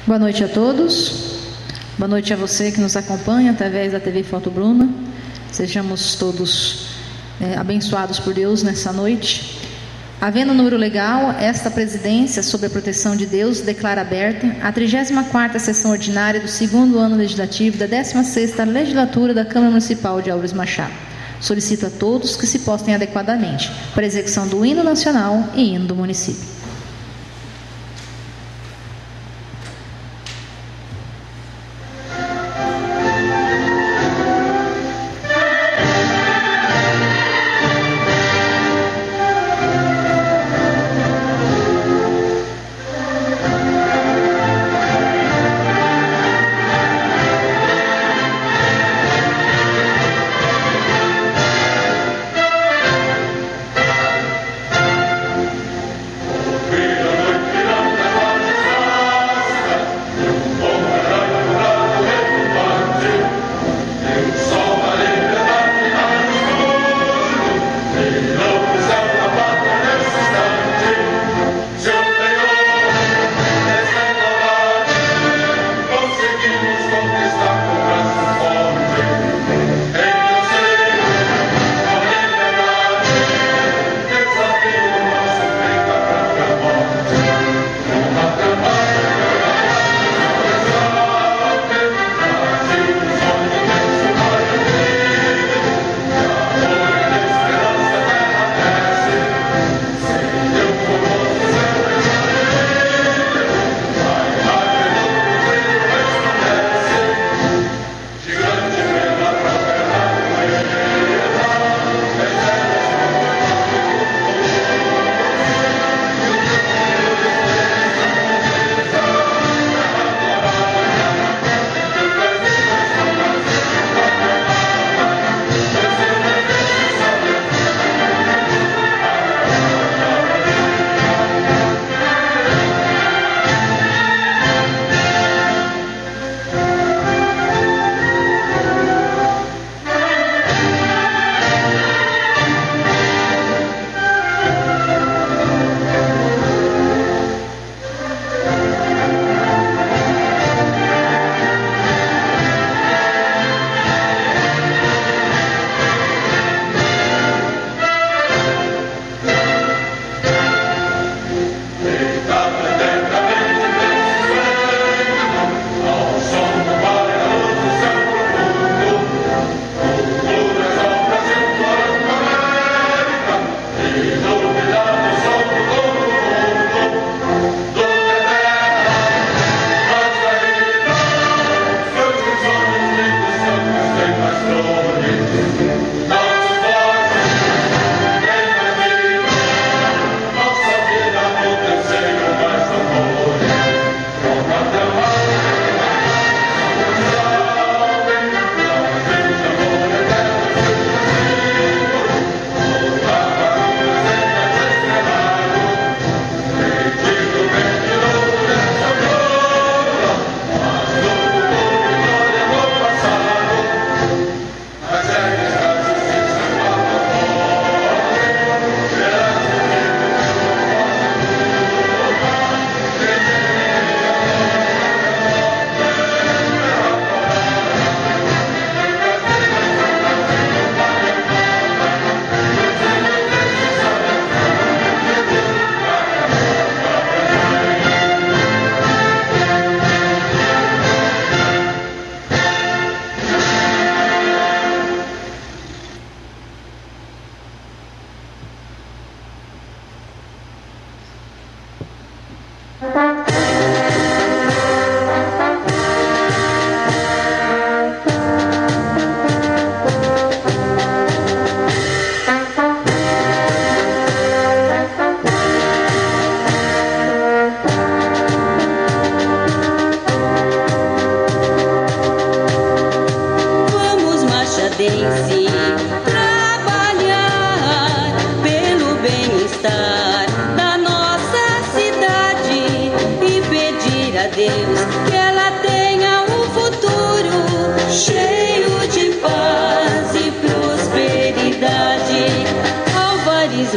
Boa noite a todos. Boa noite a você que nos acompanha através da TV Foto Bruna. Sejamos todos abençoados por Deus nessa noite. Havendo número legal, esta presidência, sob a proteção de Deus, declara aberta a 34ª sessão ordinária do 2º ano legislativo da 16ª legislatura da Câmara Municipal de Álvares Machado. Solicito a todos que se postem adequadamente para a execução do hino nacional e hino do município.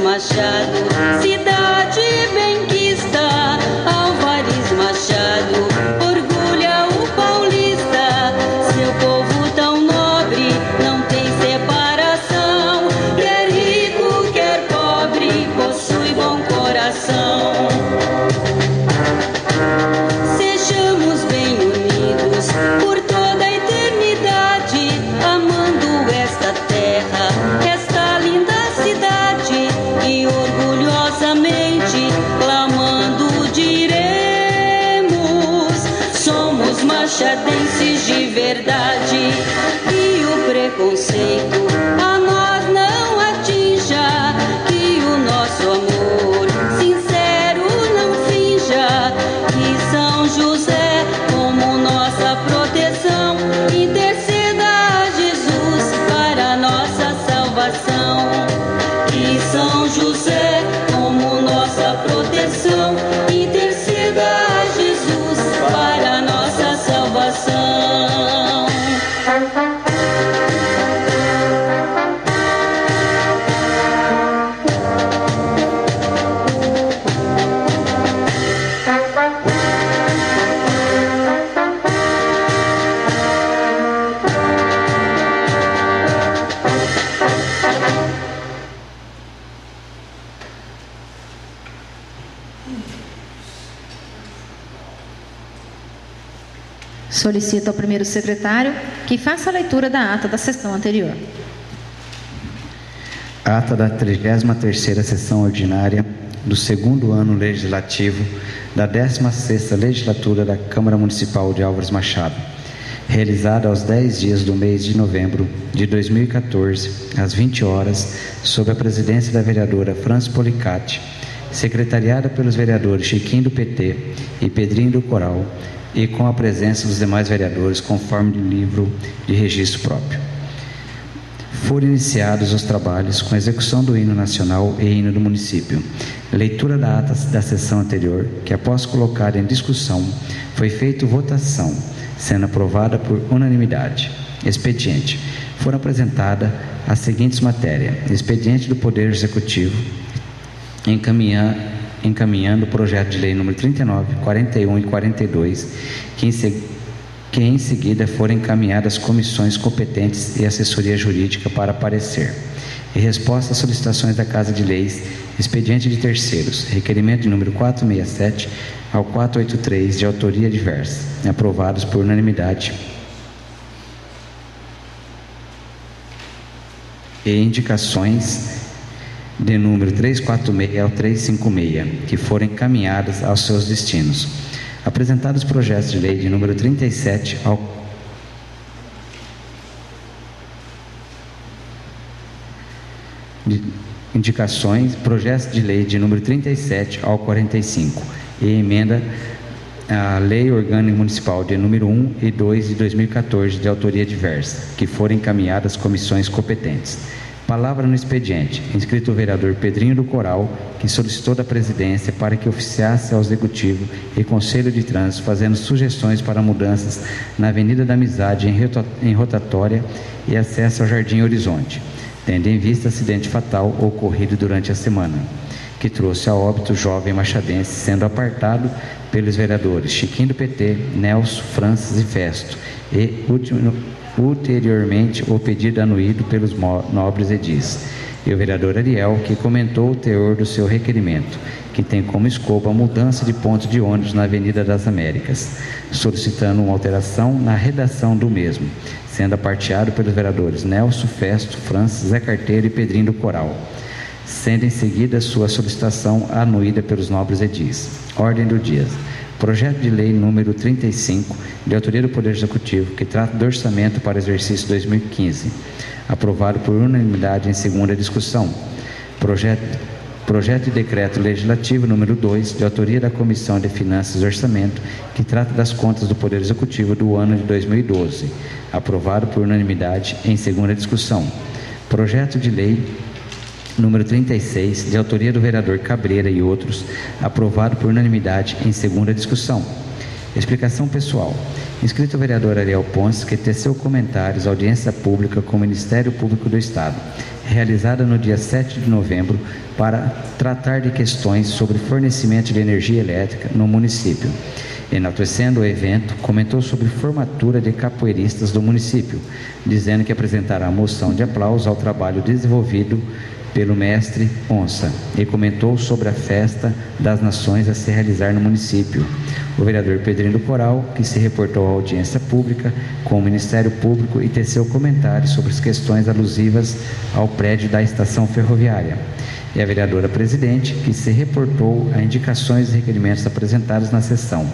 Machado, cidade benquista, Álvares Machado, somos machadenses de verdade, que o preconceito a nós não atinja, que o nosso amor sincero não finja, que São José, como nossa proteção, interceda a Jesus para nossa salvação. Que São José, como nossa proteção, interceda a Jesus para nossa salvação. Solicito ao primeiro secretário que faça a leitura da ata da sessão anterior. Ata da 33ª sessão ordinária do 2º ano legislativo da 16ª legislatura da Câmara Municipal de Álvares Machado, realizada aos 10 dias do mês de novembro de 2014, às 20 horas, sob a presidência da vereadora Franci Policati, secretariada pelos vereadores Chiquinho do PT e Pedrinho do Coral, e com a presença dos demais vereadores, conforme o livro de registro próprio. Foram iniciados os trabalhos com execução do hino nacional e hino do município. Leitura da ata da sessão anterior, que após colocada em discussão, foi feita votação, sendo aprovada por unanimidade. Expediente. Foram apresentadas as seguintes matérias: expediente do Poder Executivo, encaminhando o projeto de lei número 39, 41 e 42, que em seguida foram encaminhadas às comissões competentes e assessoria jurídica para parecer. E resposta às solicitações da Casa de Leis, expediente de terceiros, requerimento de número 467 ao 483, de autoria diversa, aprovados por unanimidade. E indicações de número 346 ao 356, que foram encaminhadas aos seus destinos. Apresentados projetos de lei de número 37 ao indicações, projetos de lei de número 37 ao 45 e emenda a Lei Orgânica Municipal de número 1 e 2 de 2014, de autoria diversa, que foram encaminhadas às comissões competentes. Palavra no expediente. Inscrito o vereador Pedrinho do Coral, que solicitou da presidência para que oficiasse ao Executivo e Conselho de Trânsito, fazendo sugestões para mudanças na Avenida da Amizade em rotatória e acesso ao Jardim Horizonte, tendo em vista acidente fatal ocorrido durante a semana, que trouxe a óbito jovem machadense, sendo apartado pelos vereadores Chiquinho do PT, Nelson, Francis e Festo, e ulteriormente o pedido anuído pelos nobres edis. E o vereador Ariel, que comentou o teor do seu requerimento, que tem como escopo a mudança de ponto de ônibus na Avenida das Américas, solicitando uma alteração na redação do mesmo, sendo aparteado pelos vereadores Nelson, Festo, Francis, Zé Carteiro e Pedrinho do Coral, sendo em seguida sua solicitação anuída pelos nobres edis. Ordem do dia. Projeto de lei número 35, de autoria do Poder Executivo, que trata do orçamento para o exercício 2015, aprovado por unanimidade em segunda discussão. Projeto de decreto legislativo número 2, de autoria da Comissão de Finanças e Orçamento, que trata das contas do Poder Executivo do ano de 2012, aprovado por unanimidade em segunda discussão. Projeto de lei número 36, de autoria do vereador Cabreira e outros, aprovado por unanimidade em segunda discussão. Explicação pessoal. Inscrito o vereador Ariel Ponce, que teceu comentários à audiência pública com o Ministério Público do Estado, realizada no dia 7 de novembro, para tratar de questões sobre fornecimento de energia elétrica no município. Enaltecendo o evento, comentou sobre formatura de capoeiristas do município, dizendo que apresentará a moção de aplauso ao trabalho desenvolvido pelo mestre Onça, e comentou sobre a festa das nações a se realizar no município. O vereador Pedrinho do Coral, que se reportou à audiência pública com o Ministério Público e teceu comentários sobre as questões alusivas ao prédio da estação ferroviária. e a vereadora presidente, que se reportou a indicações e requerimentos apresentados na sessão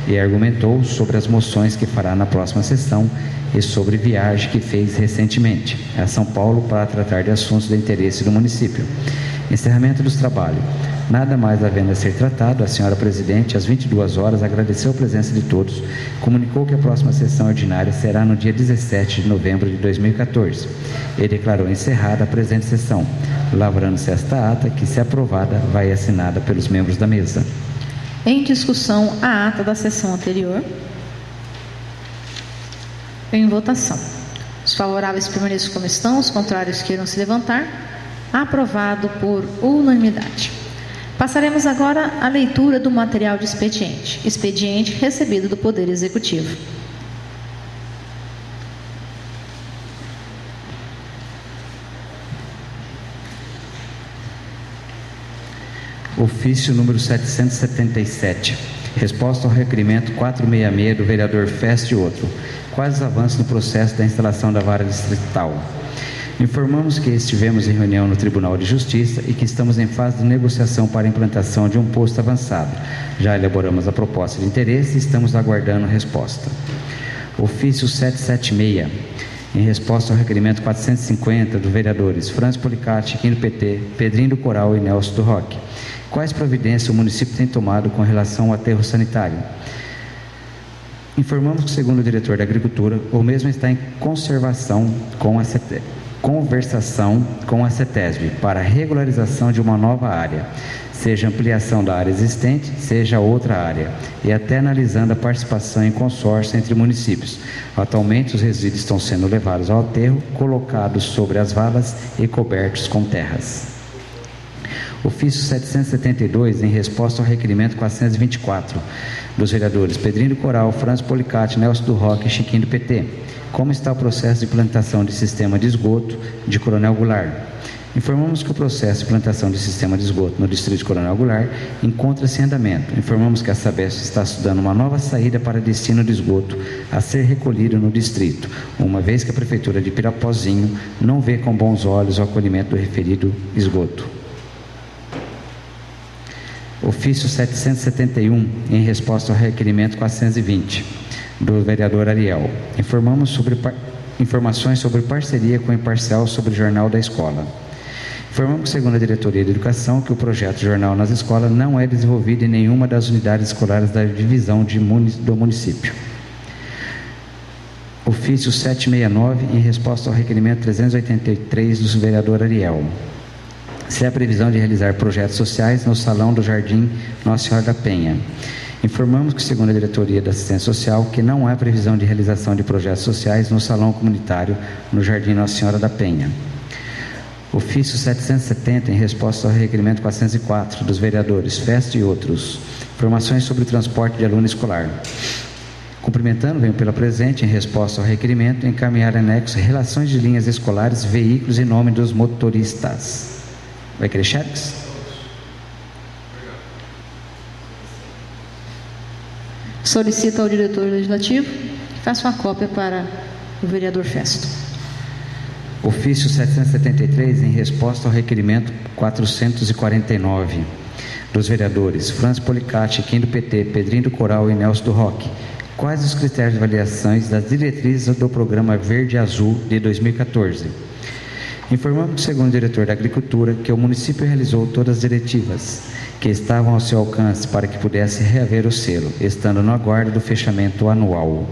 e argumentou sobre as moções que fará na próxima sessão e sobre viagem que fez recentemente a São Paulo para tratar de assuntos de interesse do município. Encerramento dos trabalhos. Nada mais havendo a ser tratado, a senhora presidente, às 22 horas, agradeceu a presença de todos, comunicou que a próxima sessão ordinária será no dia 17 de novembro de 2014 e declarou encerrada a presente sessão, lavrando-se esta ata que, se aprovada, vai assinada pelos membros da mesa. Em discussão, a ata da sessão anterior. Em votação. Os favoráveis permaneçam como estão, os contrários queiram se levantar. Aprovado por unanimidade. Passaremos agora à leitura do material de expediente. Expediente recebido do Poder Executivo. Ofício número 777. Resposta ao requerimento 466 do vereador Fest e outro. Quais os avanços no processo da instalação da vara distrital? Informamos que estivemos em reunião no Tribunal de Justiça e que estamos em fase de negociação para a implantação de um posto avançado. Já elaboramos a proposta de interesse e estamos aguardando resposta. Ofício 776. Em resposta ao requerimento 450 dos vereadores Franz Policati, Chiquinho do PT, Pedrinho do Coral e Nelson do Roque. Quais providências o município tem tomado com relação ao aterro sanitário? Informamos que, segundo o diretor da Agricultura, o mesmo está em conversação com a CETESB para regularização de uma nova área, seja ampliação da área existente, seja outra área, e até analisando a participação em consórcio entre municípios. Atualmente, os resíduos estão sendo levados ao aterro, colocados sobre as valas e cobertos com terras. Ofício 772, em resposta ao requerimento 424 dos vereadores Pedrinho do Coral, Franz Policati, Nelson do Roque e Chiquinho do PT. Como está o processo de implantação de sistema de esgoto de Coronel Goulart? Informamos que o processo de implantação de sistema de esgoto no distrito de Coronel Goulart encontra-se em andamento. Informamos que a Sabesp está estudando uma nova saída para destino de esgoto a ser recolhido no distrito, uma vez que a Prefeitura de Pirapozinho não vê com bons olhos o acolhimento do referido esgoto. Ofício 771, em resposta ao requerimento 420, do vereador Ariel. Informações sobre parceria com o Imparcial sobre o Jornal da Escola. Informamos, segundo a Diretoria de Educação, que o projeto Jornal nas Escolas não é desenvolvido em nenhuma das unidades escolares da divisão do município. Ofício 769, em resposta ao requerimento 383 do vereador Ariel. Se há previsão de realizar projetos sociais no Salão do Jardim Nossa Senhora da Penha. Informamos que, segundo a Diretoria da Assistência Social, que não há previsão de realização de projetos sociais no Salão Comunitário no Jardim Nossa Senhora da Penha. Ofício 770, em resposta ao requerimento 404 dos vereadores Fest e outros. Informações sobre o transporte de aluno escolar. Cumprimentando, venho pela presente, em resposta ao requerimento, encaminhar anexo relações de linhas escolares, veículos e nome dos motoristas. Vai querer xerox? Solicita ao diretor legislativo que faça uma cópia para o vereador Festo. Ofício 773, em resposta ao requerimento 449 dos vereadores Franz Policati, Chiquinho do PT, Pedrinho do Coral e Nelson do Roque. Quais os critérios de avaliação das diretrizes do Programa Verde Azul de 2014? Informamos, segundo o diretor da Agricultura, que o município realizou todas as diretivas que estavam ao seu alcance para que pudesse reaver o selo, estando no aguardo do fechamento anual.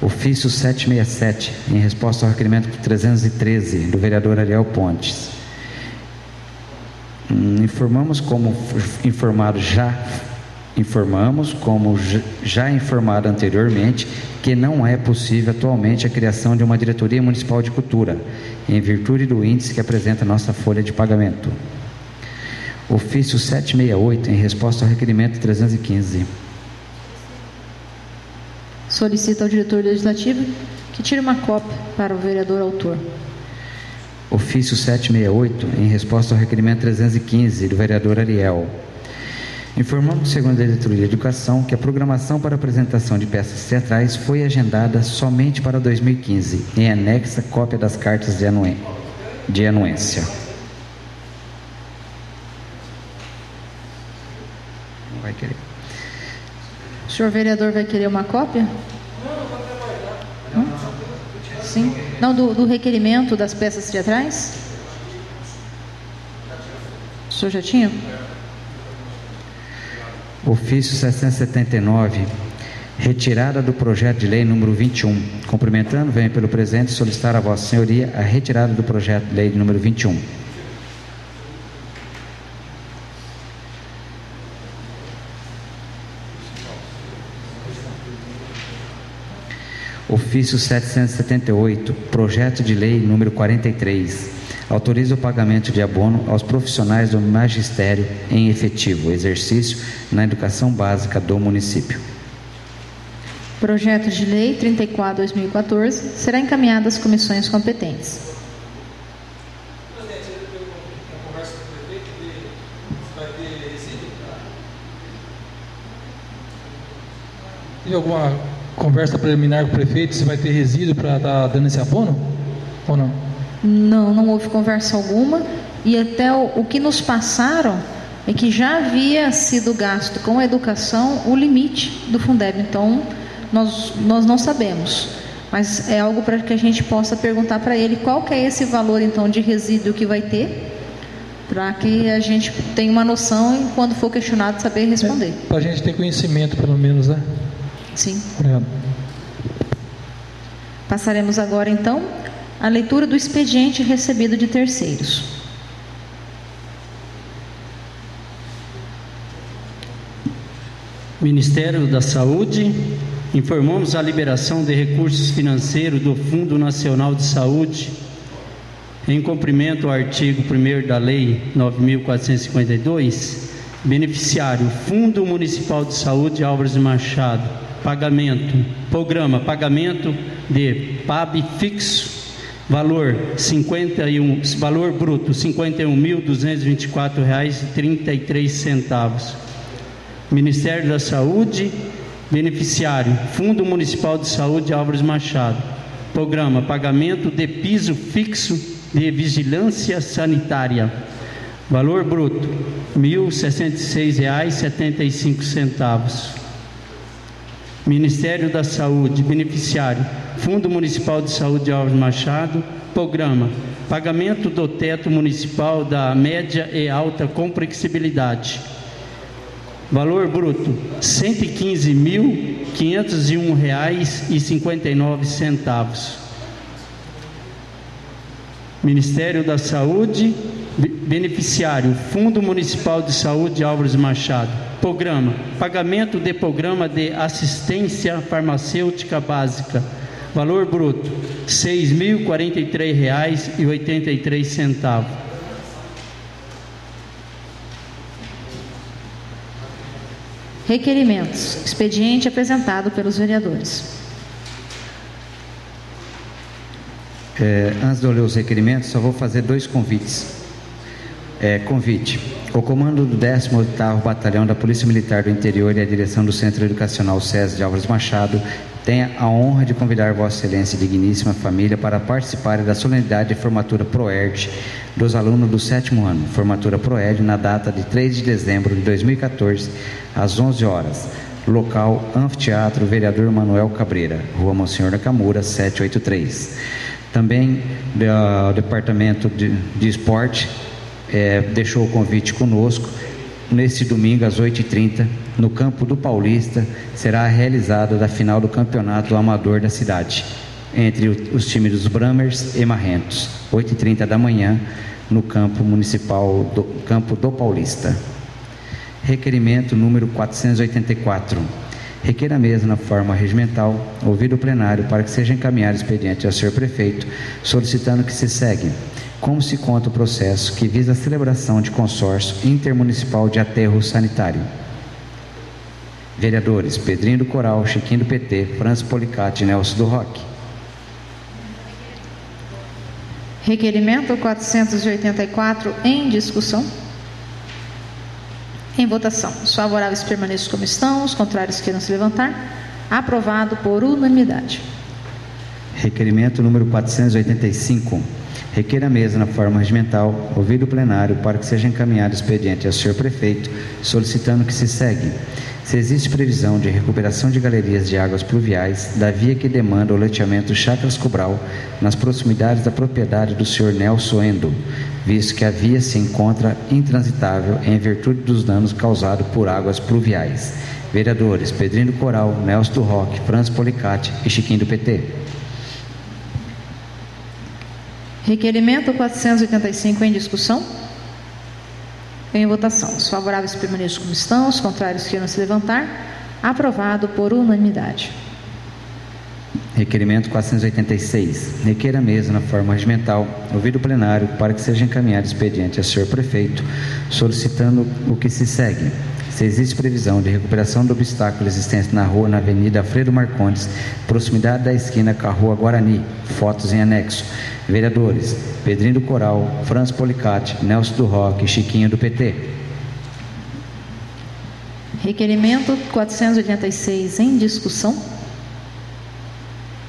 Ofício 767, em resposta ao requerimento 313 do vereador Ariel Pontes. Informamos, como já informado anteriormente, que não é possível atualmente a criação de uma diretoria municipal de cultura, em virtude do índice que apresenta nossa folha de pagamento. Ofício 768, em resposta ao requerimento 315. Solicita ao diretor legislativo que tire uma cópia para o vereador autor. Ofício 768, em resposta ao requerimento 315 do vereador Ariel. Informamos, segundo a Diretoria de Educação, que a programação para apresentação de peças teatrais foi agendada somente para 2015, em anexa cópia das cartas de anuência. de anuência. Não vai querer. O senhor vereador vai querer uma cópia? Não? Sim. Não, do requerimento das peças teatrais? O senhor já tinha? Ofício 779, retirada do projeto de lei número 21. Cumprimentando, venho pelo presente solicitar a Vossa Senhoria a retirada do projeto de lei número 21. Ofício 778, projeto de lei número 43. Autoriza o pagamento de abono aos profissionais do magistério em efetivo, exercício na educação básica do município. Projeto de lei 34/2014 será encaminhado às comissões competentes. Teve alguma conversa preliminar com o prefeito se vai ter resíduo para estar dando esse abono ou não? Não houve conversa alguma, e até o que nos passaram é que já havia sido gasto com a educação o limite do Fundeb. Então nós não sabemos, mas é algo para que a gente possa perguntar para ele qual que é esse valor então de resíduo que vai ter, para que a gente tenha uma noção e quando for questionado saber responder. Para a gente ter conhecimento pelo menos, né? Sim. Obrigado. Passaremos agora então à leitura do expediente recebido de terceiros. Ministério da Saúde, informamos a liberação de recursos financeiros do Fundo Nacional de Saúde, em cumprimento ao artigo 1º da Lei 9.452, beneficiário Fundo Municipal de Saúde Álvares de Machado, programa pagamento de PAB fixo, valor bruto R$ 51.224,33. Ministério da Saúde, beneficiário Fundo Municipal de Saúde Álvares Machado, programa pagamento de piso fixo de vigilância sanitária, valor bruto R$ 1.066,75. Ministério da Saúde, beneficiário Fundo Municipal de Saúde Álvares Machado, programa pagamento do teto municipal da média e alta complexibilidade, valor bruto R$ 115.501,59. Ministério da Saúde, beneficiário Fundo Municipal de Saúde Álvares Machado, programa pagamento de programa de assistência farmacêutica básica, valor bruto R$ 6.043,83. Requerimentos. Expediente apresentado pelos vereadores. Antes de eu ler os requerimentos, só vou fazer dois convites. Convite. O comando do 18º Batalhão da Polícia Militar do Interior e a direção do Centro Educacional SES de Álvares Machado tem a honra de convidar Vossa Excelência e digníssima família para participarem da solenidade de formatura ProERD dos alunos do 7º ano. Formatura ProERD na data de 3 de dezembro de 2014, às 11 horas. Local, Anfiteatro Vereador Manuel Cabreira, Rua Monsenhor Nakamura, 783. Também o Departamento de Esporte deixou o convite conosco. Neste domingo, às 8h30, no campo do Paulista, será realizada a final do campeonato amador da cidade, entre os times dos Brahmers e Marrentos, 8h30 da manhã, no campo municipal campo do Paulista. Requerimento número 484. Requer a mesa na forma regimental, ouvido o plenário, para que seja encaminhado expediente ao senhor prefeito, solicitando que se segue como se conta o processo que visa a celebração de consórcio intermunicipal de aterro sanitário. Vereadores Pedrinho do Coral, Chiquinho do PT, Francis Policati e Nelson do Roque. Requerimento 484 em discussão. Em votação. Os favoráveis permaneçam como estão, os contrários queiram se levantar. Aprovado por unanimidade. Requerimento número 485. Requer a mesa, na forma regimental, ouvido o plenário, para que seja encaminhado expediente ao senhor prefeito, solicitando que se segue: se existe previsão de recuperação de galerias de águas pluviais da via que demanda o loteamento Chácaras Cobral, nas proximidades da propriedade do senhor Nelson Endo, visto que a via se encontra intransitável em virtude dos danos causados por águas pluviais. Vereadores Pedrinho do Coral, Nelson do Roque, Francis Policati e Chiquinho do PT. Requerimento 485 em discussão. Em votação. Os favoráveis permaneçam como estão, os contrários queiram se levantar. Aprovado por unanimidade. Requerimento 486. Requer a mesa, na forma regimental, ouvido o plenário, para que seja encaminhado expediente ao senhor prefeito, solicitando o que se segue: se existe previsão de recuperação do obstáculo existente na avenida Alfredo Marcondes, proximidade da esquina com a rua Guarani. Fotos em anexo. Vereadores Pedrinho do Coral, Francis Policati, Nelson do Roque e Chiquinho do PT. Requerimento 486 em discussão.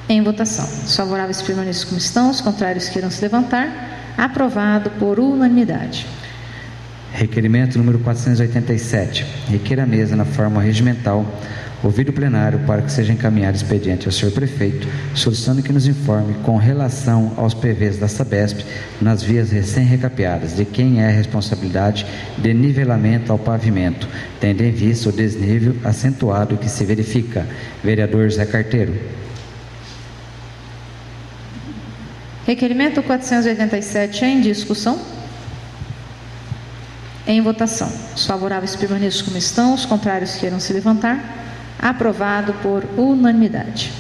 Em votação. Os favoráveis permaneçam como estão, os contrários queiram se levantar. Aprovado por unanimidade. Requerimento número 487. Requer a mesa, na forma regimental, ouvido o plenário, para que seja encaminhado expediente ao senhor prefeito, solicitando que nos informe com relação aos PVs da Sabesp nas vias recém-recapeadas, de quem é a responsabilidade de nivelamento ao pavimento, tendo em vista o desnível acentuado que se verifica. Vereador Zé Carteiro. Requerimento 487 em discussão. Em votação. Os favoráveis permaneçam como estão, os contrários queiram se levantar. Aprovado por unanimidade.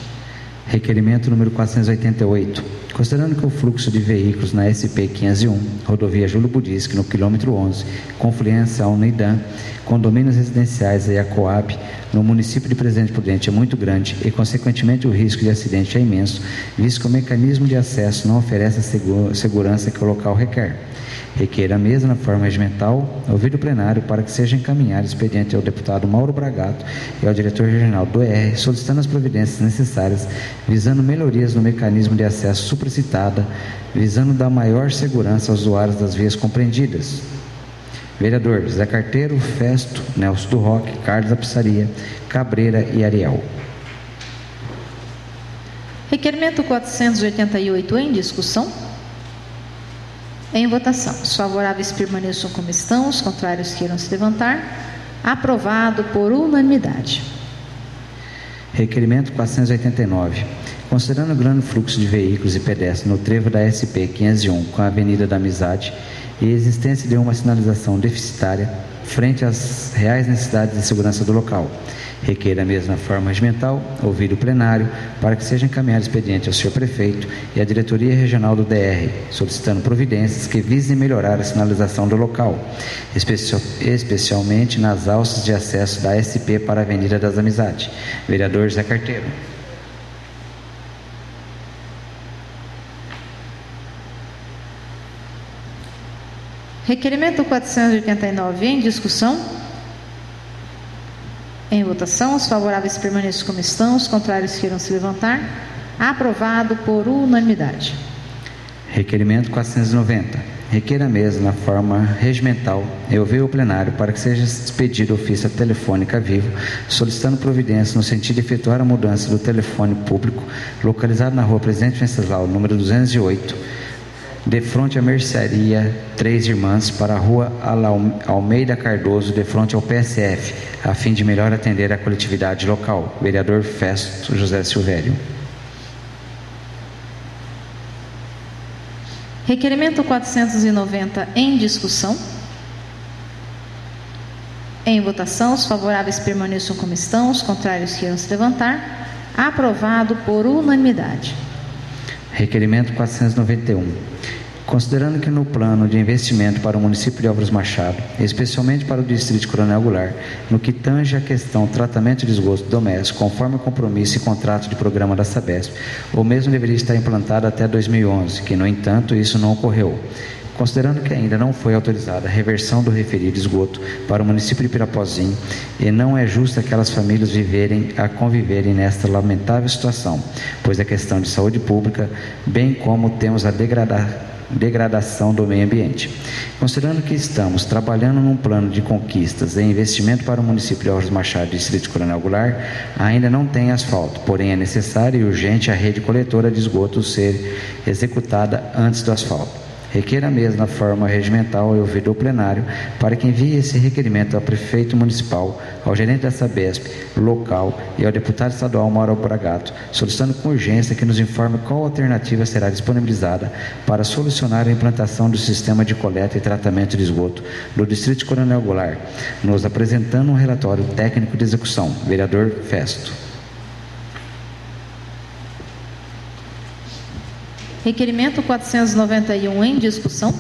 Requerimento número 488. Considerando que o fluxo de veículos na SP 501, rodovia Júlio Budisque, no quilômetro 11, confluência ao Neidam, condomínios residenciais e a Coab, no município de Presidente Prudente é muito grande e, consequentemente, o risco de acidente é imenso, visto que o mecanismo de acesso não oferece a segurança que o local requer. Requer a mesa, na forma regimental, ouvido o plenário, para que seja encaminhado expediente ao deputado Mauro Bragato e ao diretor regional do ER, solicitando as providências necessárias, visando melhorias no mecanismo de acesso supracitada, visando dar maior segurança aos usuários das vias compreendidas. Vereador Zé Carteiro, Festo, Nelson do Roque, Carlos da Pizzaria, Cabreira e Ariel. Requerimento 488 em discussão. Em votação. Os favoráveis permaneçam como estão, os contrários queiram se levantar. Aprovado por unanimidade. Requerimento 489. Considerando o grande fluxo de veículos e pedestres no trevo da SP 501 com a Avenida da Amizade e a existência de uma sinalização deficitária frente às reais necessidades de segurança do local, requer a mesma forma regimental, ouvido o plenário, para que seja encaminhado expediente ao senhor prefeito e à diretoria regional do DR, solicitando providências que visem melhorar a sinalização do local, especialmente nas alças de acesso da SP para a Avenida das Amizades. Vereador Zé Carteiro. Requerimento 489 em discussão. Em votação, os favoráveis permaneçam como estão, os contrários queiram se levantar. Aprovado por unanimidade. Requerimento 490. Requer a mesa, na forma regimental, e ouvir o plenário para que seja expedido ofício telefônica Vivo, solicitando providência no sentido de efetuar a mudança do telefone público localizado na rua Presidente Venceslau, número 208, de frente à mercearia Três Irmãs, para a rua Almeida Cardoso, de frente ao PSF, a fim de melhor atender a coletividade local. Vereador Festo José Silvério. Requerimento 490 em discussão. Em votação, os favoráveis permaneçam como estão, os contrários queiram se levantar. Aprovado por unanimidade. Requerimento 491. Considerando que no plano de investimento para o município de Álvares Machado, especialmente para o distrito de Coronel Goulart, no que tange a questão tratamento de esgoto doméstico, conforme o compromisso e contrato de programa da Sabesp, o mesmo deveria estar implantado até 2011, que, no entanto, isso não ocorreu. Considerando que ainda não foi autorizada a reversão do referido esgoto para o município de Pirapozinho, e não é justo aquelas famílias conviverem nesta lamentável situação, pois a questão de saúde pública, bem como temos a degradação do meio ambiente. Considerando que estamos trabalhando num plano de conquistas e investimento para o município de Alves Machado, Distrito de Coronel Goulart, ainda não tem asfalto, porém é necessário e urgente a rede coletora de esgoto ser executada antes do asfalto. Requer a mesma forma regimental e ouvido ao plenário para que envie esse requerimento ao prefeito municipal, ao gerente da Sabesp local e ao deputado estadual Mauro Bragato, solicitando com urgência que nos informe qual alternativa será disponibilizada para solucionar a implantação do sistema de coleta e tratamento de esgoto do Distrito de Coronel Goulart, nos apresentando um relatório técnico de execução. Vereador Festo. Requerimento 491 em discussão.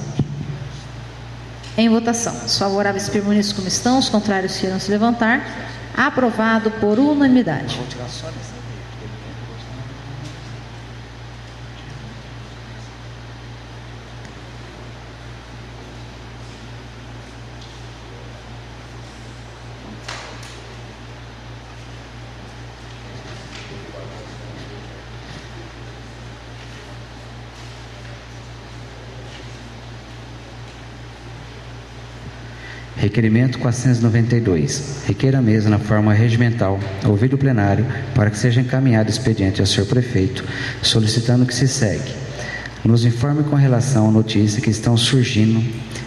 Em votação. Os favoráveis permaneçam como estão, os contrários queiram se levantar. Aprovado por unanimidade. Requerimento 492. Requer a mesa na forma regimental, ouvido o plenário, para que seja encaminhado expediente ao senhor prefeito, solicitando que se segue. Nos informe com relação à notícia que estão surgindo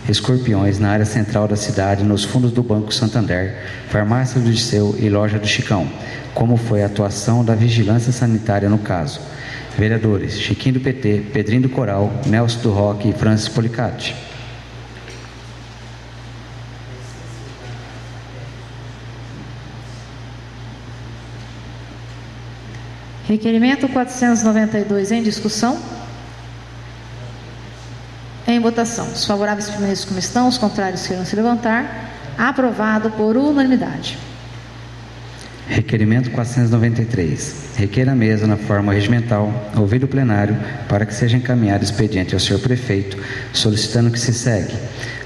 escorpiões na área central da cidade, nos fundos do Banco Santander, farmácia do Liceu e loja do Chicão. Como foi a atuação da vigilância sanitária no caso? Vereadores Chiquinho do PT, Pedrinho do Coral, Nelson do Roque e Francis Policati. Requerimento 492 em discussão. Em votação. Os favoráveis permaneçam como estão, os contrários queiram se levantar. Aprovado por unanimidade. Requerimento 493. Requer a mesa na forma regimental, ouvido o plenário, para que seja encaminhado expediente ao senhor prefeito, solicitando que se segue.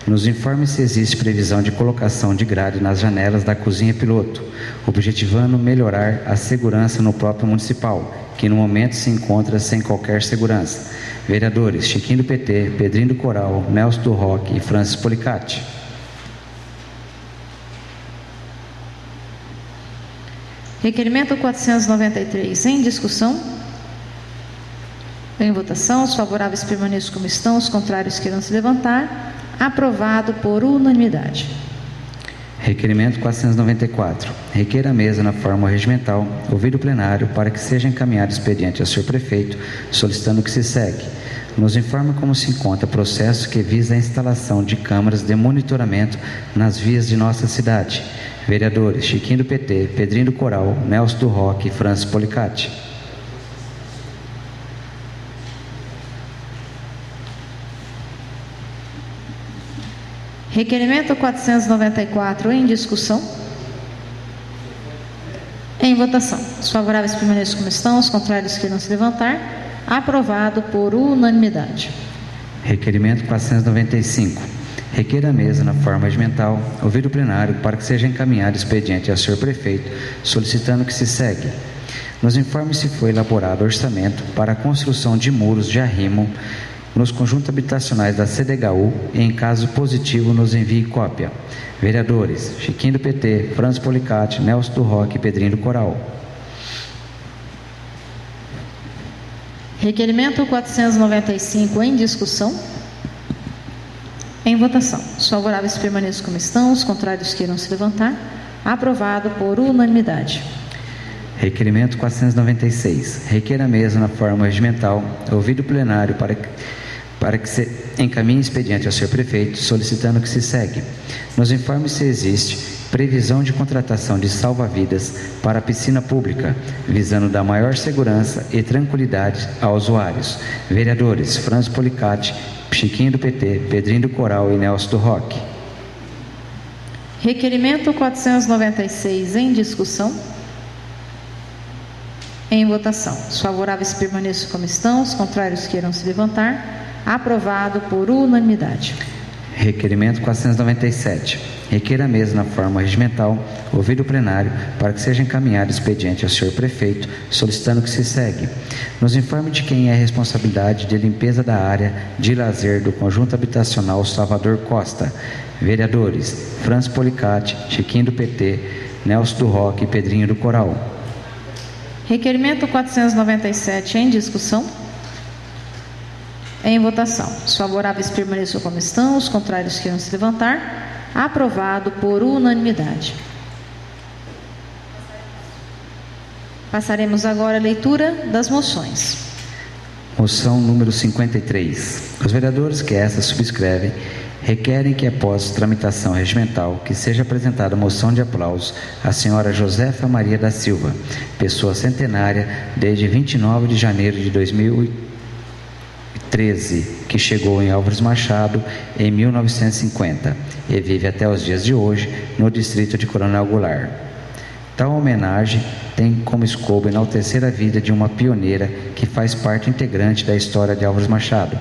Nos informe se existe previsão de colocação de grade nas janelas da cozinha piloto, objetivando melhorar a segurança no próprio municipal, que no momento se encontra sem qualquer segurança. Vereadores Chiquinho do PT, Pedrinho do Coral, Nelson do Roque e Francis Policati. Requerimento 493 em discussão. Em votação. Os favoráveis permaneçam como estão, os contrários queiram se levantar. Aprovado por unanimidade. Requerimento 494. Requer a mesa na forma regimental, ouvido o plenário, para que seja encaminhado expediente ao senhor prefeito, solicitando que se segue. Nos informe como se encontra processo que visa a instalação de câmaras de monitoramento nas vias de nossa cidade. Vereadores Chiquinho do PT, Pedrinho do Coral, Nelson do Roque e Francis Policati. Requerimento 494 em discussão. Em votação. Os favoráveis permaneçam como estão, os contrários queiram se levantar. Aprovado por unanimidade. Requerimento 495. Requer a mesa na forma regimental, ouvido o plenário, para que seja encaminhado expediente ao senhor prefeito, solicitando que se segue. Nos informe se foi elaborado orçamento para a construção de muros de arrimo nos conjuntos habitacionais da CDHU e, em caso positivo, nos envie cópia. Vereadores Chiquinho do PT, Francis Policati, Nelson do Roque e Pedrinho do Coral. Requerimento 495 em discussão. Em votação. Os favoráveis permaneçam como estão, os contrários queiram se levantar. Aprovado por unanimidade. Requerimento 496. Requer a mesa na forma regimental, ouvido o plenário, para que se encaminhe expediente ao senhor prefeito, solicitando que se segue. Nos informe se existe previsão de contratação de salva-vidas para a piscina pública, visando dar maior segurança e tranquilidade aos usuários. Vereadores Francis Policati, Chiquinho do PT, Pedrinho do Coral e Nelson do Roque. Requerimento 496 em discussão. Em votação. Os favoráveis permaneçam como estão, os contrários queiram se levantar. Aprovado por unanimidade. Requerimento 497. Requer a mesa na forma regimental, ouvido o plenário, para que seja encaminhado expediente ao senhor prefeito, solicitando que se segue. Nos informe de quem é a responsabilidade de limpeza da área de lazer do conjunto habitacional Salvador Costa. Vereadores: Franz Policati, Chiquinho do PT, Nelson do Roque e Pedrinho do Coral. Requerimento 497 em discussão. Em votação. Os favoráveis permaneçam como estão, os contrários queiram se levantar. Aprovado por unanimidade. Passaremos agora à leitura das moções. Moção número 53. Os vereadores que esta subscrevem requerem que, após tramitação regimental, que seja apresentada moção de aplauso à senhora Josefa Maria da Silva, pessoa centenária desde 29 de janeiro de 2013, que chegou em Álvares Machado em 1950 e vive até os dias de hoje no distrito de Coronel Goulart. Tal homenagem tem como escopo enaltecer a vida de uma pioneira que faz parte integrante da história de Álvares Machado,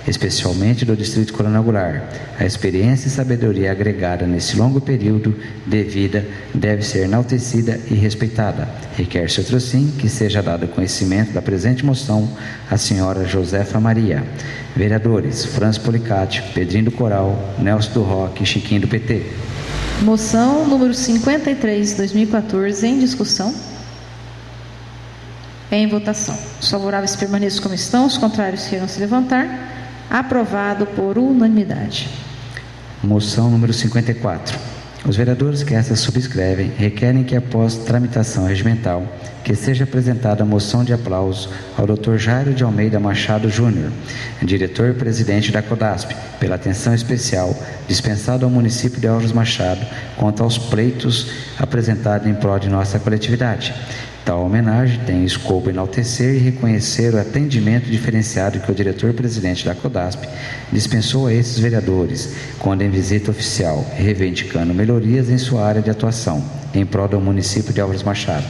especialmente do distrito Coronel Goulart. A experiência e sabedoria agregada nesse longo período de vida deve ser enaltecida e respeitada. Requer-se outro sim que seja dado conhecimento da presente moção à senhora Josefa Maria. Vereadores: Franz Policati, Pedrinho do Coral, Nelson do Roque e Chiquinho do PT. Moção número 53, 2014, em discussão. Em votação. Os favoráveis permaneçam como estão, os contrários queiram se levantar. Aprovado por unanimidade. Moção número 54. Os vereadores que esta subscrevem requerem que, após tramitação regimental, que seja apresentada a moção de aplauso ao Dr. Jairo de Almeida Machado Júnior, diretor-presidente da CODASP, pela atenção especial dispensada ao município de Álvares Machado quanto aos pleitos apresentados em prol de nossa coletividade. Tal homenagem tem escopo enaltecer e reconhecer o atendimento diferenciado que o diretor-presidente da CODASP dispensou a esses vereadores, quando em visita oficial, reivindicando melhorias em sua área de atuação, em prol do município de Álvares Machado.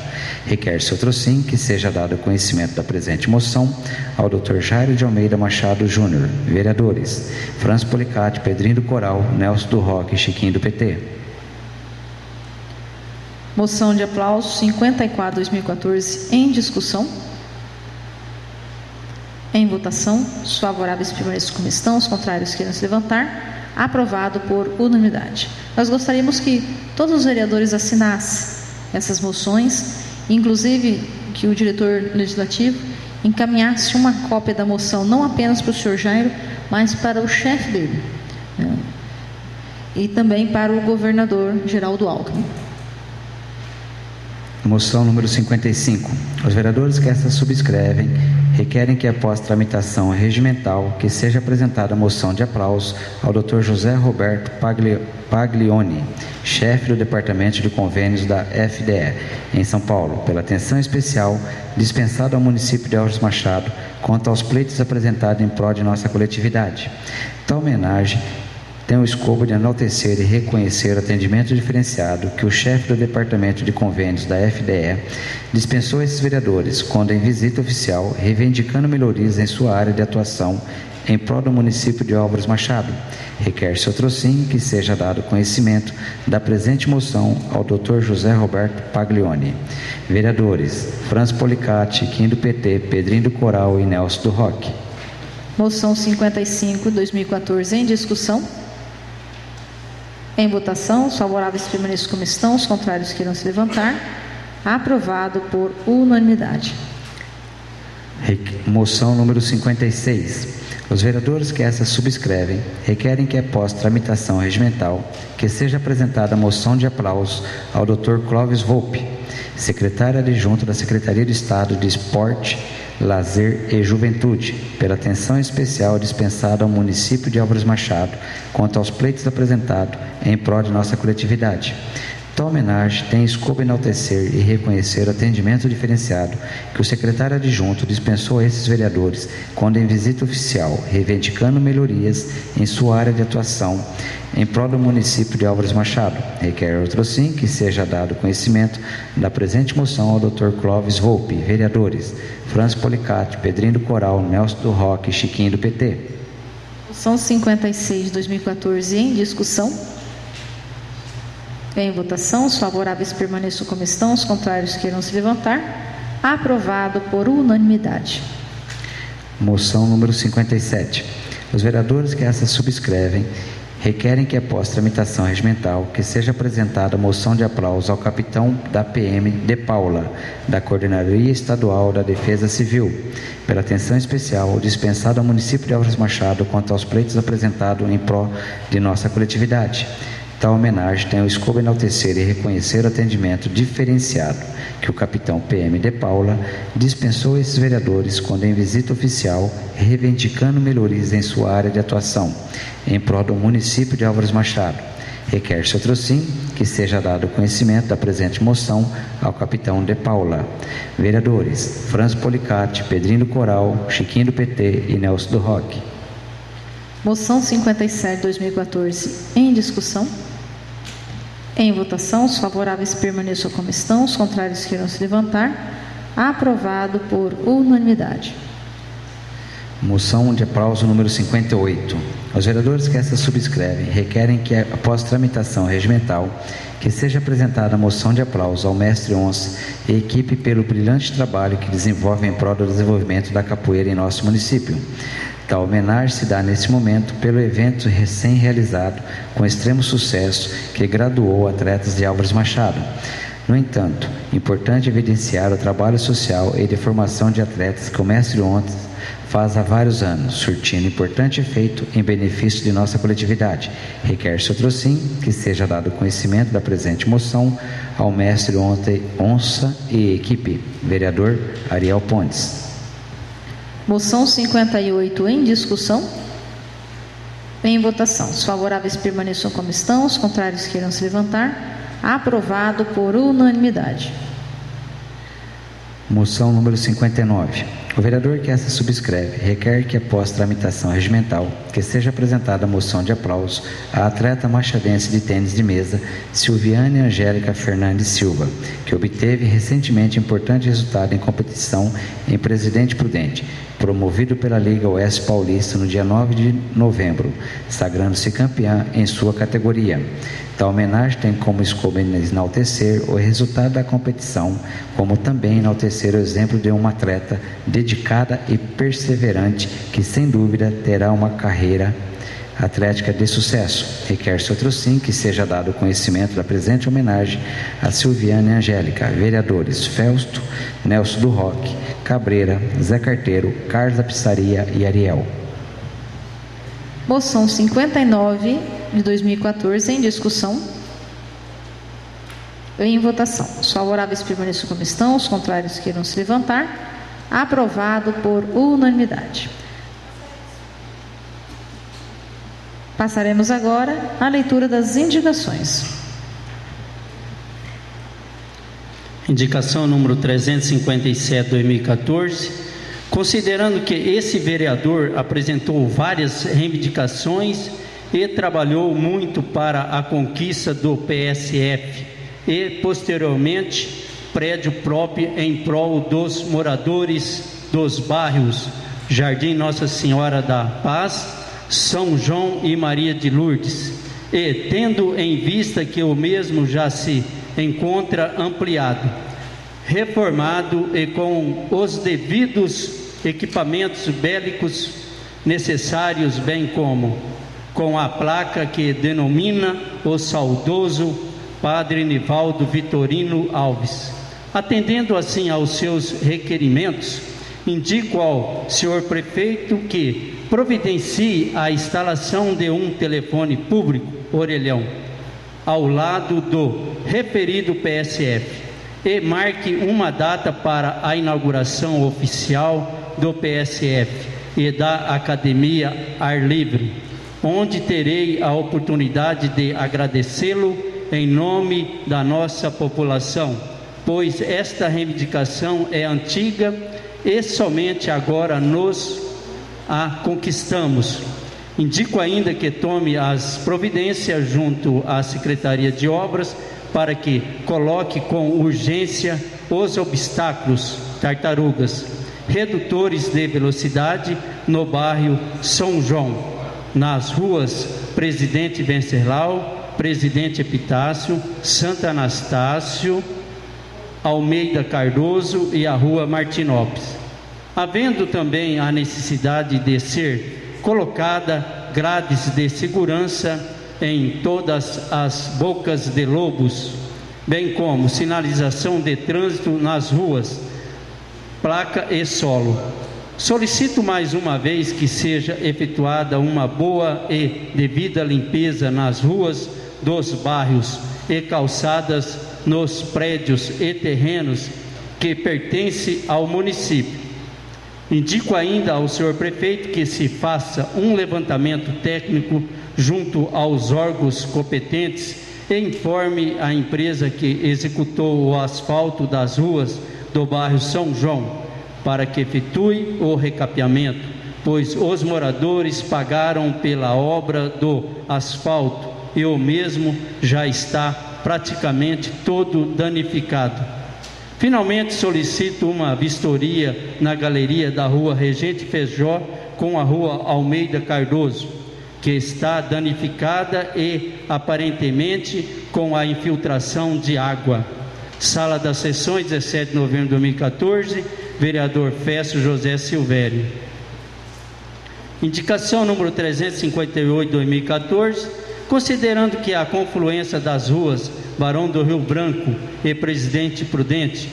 Requer-se outro sim que seja dado conhecimento da presente moção ao Dr. Jairo de Almeida Machado Júnior. Vereadores: Franz Policati, Pedrinho do Coral, Nelson do Roque e Chiquinho do PT. Moção de aplauso 54, 2014, em discussão. Em votação. Os favoráveis permaneçam como estão, os contrários queiram se levantar. Aprovado por unanimidade. Nós gostaríamos que todos os vereadores assinassem essas moções, inclusive que o diretor legislativo encaminhasse uma cópia da moção, não apenas para o senhor Jairo, mas para o chefe dele, né? E também para o governador Geraldo Alckmin. Moção número 55. Os vereadores que esta subscrevem requerem que, após tramitação regimental, que seja apresentada a moção de aplauso ao Dr. José Roberto Paglioni, chefe do Departamento de Convênios da FDE, em São Paulo, pela atenção especial dispensada ao município de Álvares Machado quanto aos pleitos apresentados em prol de nossa coletividade. Tal homenagem tem o escopo de enaltecer e reconhecer o atendimento diferenciado que o chefe do Departamento de Convênios da FDE dispensou a esses vereadores, quando em visita oficial, reivindicando melhorias em sua área de atuação em prol do município de Álvares Machado. Requer-se outro sim que seja dado conhecimento da presente moção ao Dr. José Roberto Paglioni. Vereadores: Franz Policati, Chiquinho do PT, Pedrinho do Coral e Nelson do Roque. Moção 55, 2014, em discussão. Em votação. Os favoráveis permaneçam como estão, os contrários queiram se levantar. Aprovado por unanimidade. Moção número 56. Os vereadores que essa subscrevem requerem que, após tramitação regimental, que seja apresentada a moção de aplauso ao Dr. Clóvis Volpe, secretário adjunto da Secretaria de Estado de Esporte, Lazer e Juventude, pela atenção especial dispensada ao município de Álvares Machado quanto aos pleitos apresentados em prol de nossa coletividade. Tal homenagem tem escopo enaltecer e reconhecer o atendimento diferenciado que o secretário adjunto dispensou a esses vereadores quando em visita oficial, reivindicando melhorias em sua área de atuação em prol do município de Álvares Machado. Requer outro sim que seja dado conhecimento da presente moção ao Dr. Clóvis Volpe. Vereadores: Franz Policati, Pedrinho do Coral, Nelson do Roque e Chiquinho do PT. Moção 56 de 2014 em discussão. Em votação. Os favoráveis permaneçam como estão, os contrários queiram se levantar. Aprovado por unanimidade. Moção número 57. Os vereadores que essa subscrevem requerem que, após tramitação regimental, que seja apresentada moção de aplauso ao capitão da PM de Paula, da Coordenadoria Estadual da Defesa Civil, pela atenção especial dispensada ao município de Álvares Machado quanto aos pleitos apresentados em pró de nossa coletividade. Tal homenagem tem o escopo enaltecer e reconhecer o atendimento diferenciado que o capitão PM de Paula dispensou a esses vereadores quando em visita oficial, reivindicando melhorias em sua área de atuação, em prol do município de Álvares Machado. Requer-se outro sim que seja dado conhecimento da presente moção ao capitão de Paula. Vereadores Franz Policati, Pedrinho do Coral, Chiquinho do PT e Nelson do Roque. Moção 57 de 2014 em discussão. Em votação, os favoráveis permaneçam como estão, os contrários queiram se levantar. Aprovado por unanimidade. Moção de aplauso número 58. Os vereadores que essa subscrevem requerem que, após tramitação regimental, que seja apresentada a moção de aplauso ao mestre Onça e equipe pelo brilhante trabalho que desenvolve em prol do desenvolvimento da capoeira em nosso município. Tal homenagem se dá nesse momento pelo evento recém-realizado com extremo sucesso que graduou atletas de Álvares Machado. No entanto, importante evidenciar o trabalho social e de formação de atletas que o mestre Onça faz há vários anos, surtindo importante efeito em benefício de nossa coletividade. Requer-se outro sim que seja dado conhecimento da presente moção ao mestre Onça e equipe. Vereador Ariel Pontes. Moção 58 em discussão. Em votação. Os favoráveis permaneçam como estão, os contrários queiram se levantar. Aprovado por unanimidade. Moção número 59. O vereador que essa subscreve requer que, após tramitação regimental, que seja apresentada a moção de aplauso à atleta machadense de tênis de mesa Silviane Angélica Fernandes Silva, que obteve recentemente importante resultado em competição em Presidente Prudente, promovido pela Liga Oeste Paulista no dia 9 de novembro, sagrando-se campeã em sua categoria. Tal homenagem tem como escopo enaltecer o resultado da competição, como também enaltecer o exemplo de uma atleta dedicada e perseverante que, sem dúvida, terá uma carreira atlética de sucesso. Requer-se outro sim que seja dado conhecimento da presente homenagem a Silviane Angélica. Vereadores Fausto, Nelson do Roque, Cabreira, Zé Carteiro, Carlos da Pizzaria e Ariel. Moção 59 de 2014 em discussão. Em votação. Os favoráveis permaneçam como estão, os contrários queiram se levantar. Aprovado por unanimidade. Passaremos agora à leitura das indicações. Indicação número 357, 2014. Considerando que esse vereador apresentou várias reivindicações e trabalhou muito para a conquista do PSF e, posteriormente, prédio próprio em prol dos moradores dos bairros Jardim Nossa Senhora da Paz, São João e Maria de Lourdes, e tendo em vista que o mesmo já se encontra ampliado, reformado e com os devidos equipamentos bélicos necessários, bem como com a placa que denomina o saudoso Padre Nivaldo Vitorino Alves. Atendendo assim aos seus requerimentos, indico ao senhor prefeito que providencie a instalação de um telefone público orelhão ao lado do referido PSF e marque uma data para a inauguração oficial do PSF e da Academia Ar Livre, onde terei a oportunidade de agradecê-lo em nome da nossa população, pois esta reivindicação é antiga e somente agora nos a conquistamos. Indico ainda que tome as providências junto à Secretaria de Obras para que coloque com urgência os obstáculos, tartarugas, redutores de velocidade no bairro São João, nas ruas Presidente Venceslau, Presidente Epitácio, Santo Anastácio, Almeida Cardoso e a Rua Martinópolis, havendo também a necessidade de ser colocada grades de segurança em todas as bocas de lobos, bem como sinalização de trânsito nas ruas, placa e solo. Solicito mais uma vez que seja efetuada uma boa e devida limpeza nas ruas dos bairros e calçadas, nos prédios e terrenos que pertencem ao município. Indico ainda ao senhor prefeito que se faça um levantamento técnico junto aos órgãos competentes e informe a empresa que executou o asfalto das ruas do bairro São João para que efetue o recapeamento, pois os moradores pagaram pela obra do asfalto e o mesmo já está praticamente todo danificado. Finalmente, solicito uma vistoria na galeria da Rua Regente Feijó com a Rua Almeida Cardoso, que está danificada e aparentemente com a infiltração de água. Sala das Sessões, 17 de novembro de 2014, vereador Fécio José Silvério. Indicação número 358 de 2014, considerando que a confluência das ruas Barão do Rio Branco e Presidente Prudente,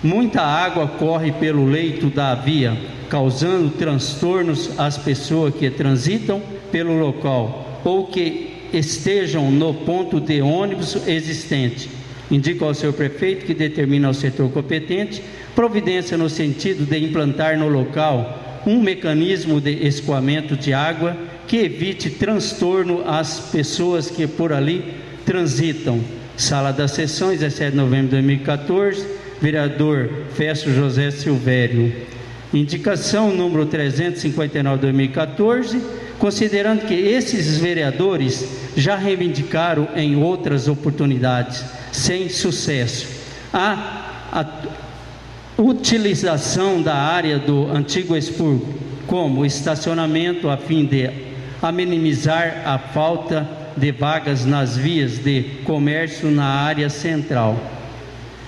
muita água corre pelo leito da via, causando transtornos às pessoas que transitam pelo local ou que estejam no ponto de ônibus existente. Indico ao senhor prefeito que determina ao setor competente providência no sentido de implantar no local um mecanismo de escoamento de água que evite transtorno às pessoas que por ali transitam. Sala das Sessões, 17 de novembro de 2014, vereador Fécio José Silvério. Indicação número 359 de 2014, considerando que esses vereadores já reivindicaram em outras oportunidades, sem sucesso, a utilização da área do antigo expurgo como estacionamento a fim de amenizar a falta de vagas nas vias de comércio na área central.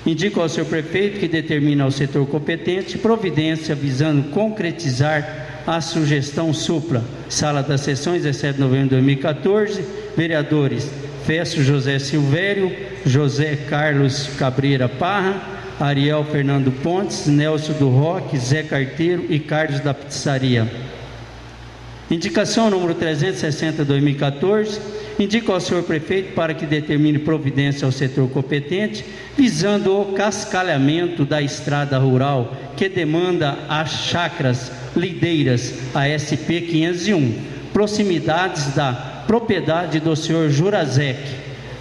Indico ao senhor prefeito que determina ao setor competente providência visando concretizar a sugestão supra. Sala das Sessões, 17 de novembro de 2014, vereadores Fécio José Silvério, José Carlos Cabreira Parra, Ariel Fernando Pontes, Nelson do Roque, Zé Carteiro e Carlos da Pizzaria. Indicação número 360 de 2014, indico ao senhor prefeito para que determine providência ao setor competente, visando o cascalhamento da estrada rural que demanda as chacras lideiras, a SP 501, proximidades da propriedade do senhor Jurazek.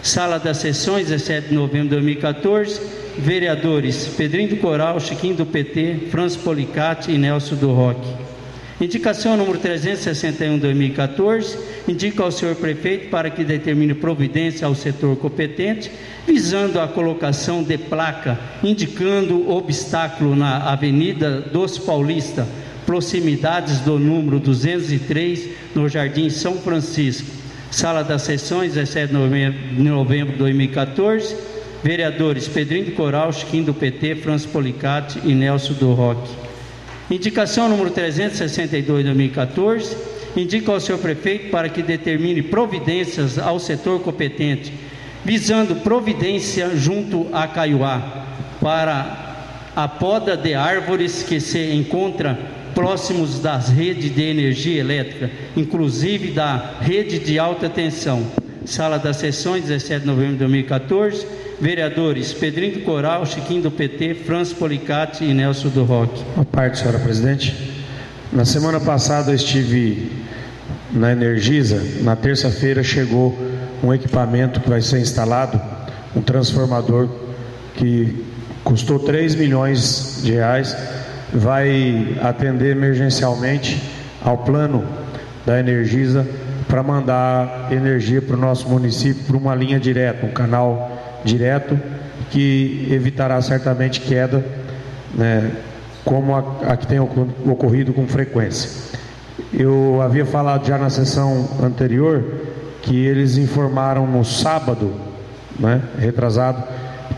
Sala das Sessões, 17 de novembro de 2014, vereadores Pedrinho do Coral, Chiquinho do PT, Franz Policati e Nelson do Roque. Indicação número 361 de 2014, indica ao senhor prefeito para que determine providência ao setor competente, visando a colocação de placa indicando obstáculo na Avenida dos Paulistas, proximidades do número 203, no Jardim São Francisco. Sala das Sessões, 17 de novembro de 2014, vereadores Pedrinho do Coral, Chiquinho do PT, Franz Policati e Nelson do Roque. Indicação número 362 de 2014, indica ao senhor prefeito para que determine providências ao setor competente, visando providência junto a Caiuá, para a poda de árvores que se encontram próximos das redes de energia elétrica, inclusive da rede de alta tensão. Sala das Sessões, 17 de novembro de 2014, vereadores Pedrinho do Coral, Chiquinho do PT, Franz Policati e Nelson do Roque. Uma parte, senhora presidente. Na semana passada eu estive na Energisa. Na terça-feira chegou um equipamento que vai ser instalado, um transformador que custou 3 milhões de reais, vai atender emergencialmente ao plano da Energisa para mandar energia para o nosso município por uma linha direta, um canal direto, que evitará certamente queda, né, como a que tem ocorrido com frequência. Eu havia falado já na sessão anterior que eles informaram no sábado, né, retrasado,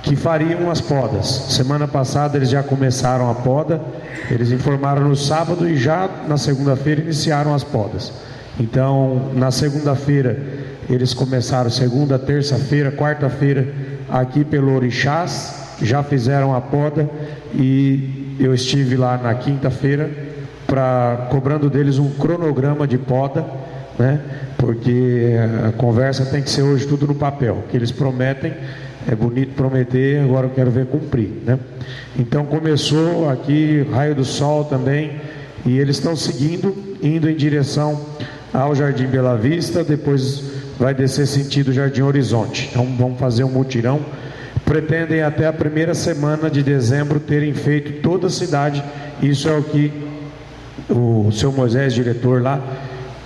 que fariam as podas. Semana passada eles já começaram a poda, eles informaram no sábado e já na segunda-feira iniciaram as podas. Então, na segunda-feira eles começaram, segunda, terça-feira, quarta-feira, aqui pelo Orixás, já fizeram a poda, e eu estive lá na quinta-feira cobrando deles um cronograma de poda, né? Porque a conversa tem que ser hoje tudo no papel, que eles prometem. É bonito prometer, agora eu quero ver cumprir, né? Então começou aqui, Raio do Sol também, e eles estão seguindo, indo em direção ao Jardim Bela Vista, depois vai descer sentido Jardim Horizonte. Então vamos fazer um mutirão. Pretendem até a primeira semana de dezembro terem feito toda a cidade. Isso é o que o seu Moisés, diretor lá,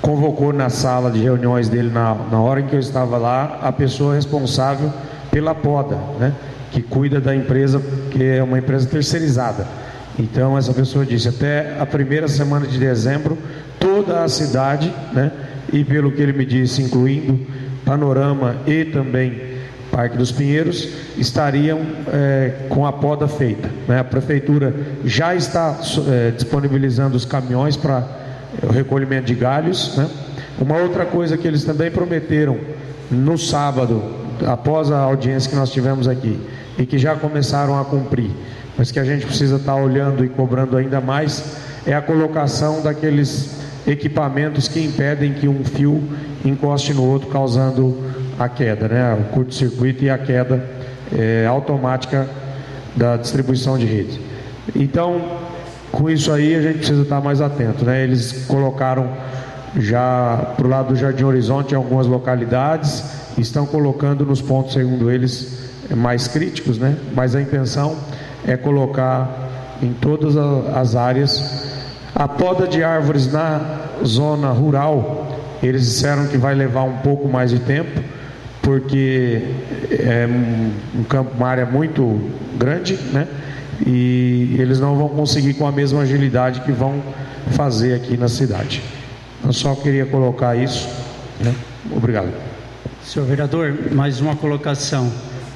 convocou na sala de reuniões dele na hora em que eu estava lá, a pessoa responsável pela poda, né, que cuida da empresa, que é uma empresa terceirizada. Então essa pessoa disse, até a primeira semana de dezembro, toda a cidade, né, e pelo que ele me disse, incluindo Panorama e também Parque dos Pinheiros, estariam com a poda feita, né? A prefeitura já está disponibilizando os caminhões para o recolhimento de galhos, né? Uma outra coisa que eles também prometeram no sábado, após a audiência que nós tivemos aqui, e que já começaram a cumprir, mas que a gente precisa estar olhando e cobrando ainda mais, é a colocação daqueles equipamentos que impedem que um fio encoste no outro, causando a queda, né? O curto-circuito e a queda automática da distribuição de rede. Então, com isso aí a gente precisa estar mais atento, né? Eles colocaram já para o lado do Jardim Horizonte em algumas localidades, estão colocando nos pontos, segundo eles, mais críticos, né? Mas a intenção é colocar em todas as áreas. A poda de árvores na zona rural, eles disseram que vai levar um pouco mais de tempo, porque é uma área muito grande, né? E eles não vão conseguir com a mesma agilidade que vão fazer aqui na cidade. Eu só queria colocar isso, né? Obrigado. Senhor vereador, mais uma colocação.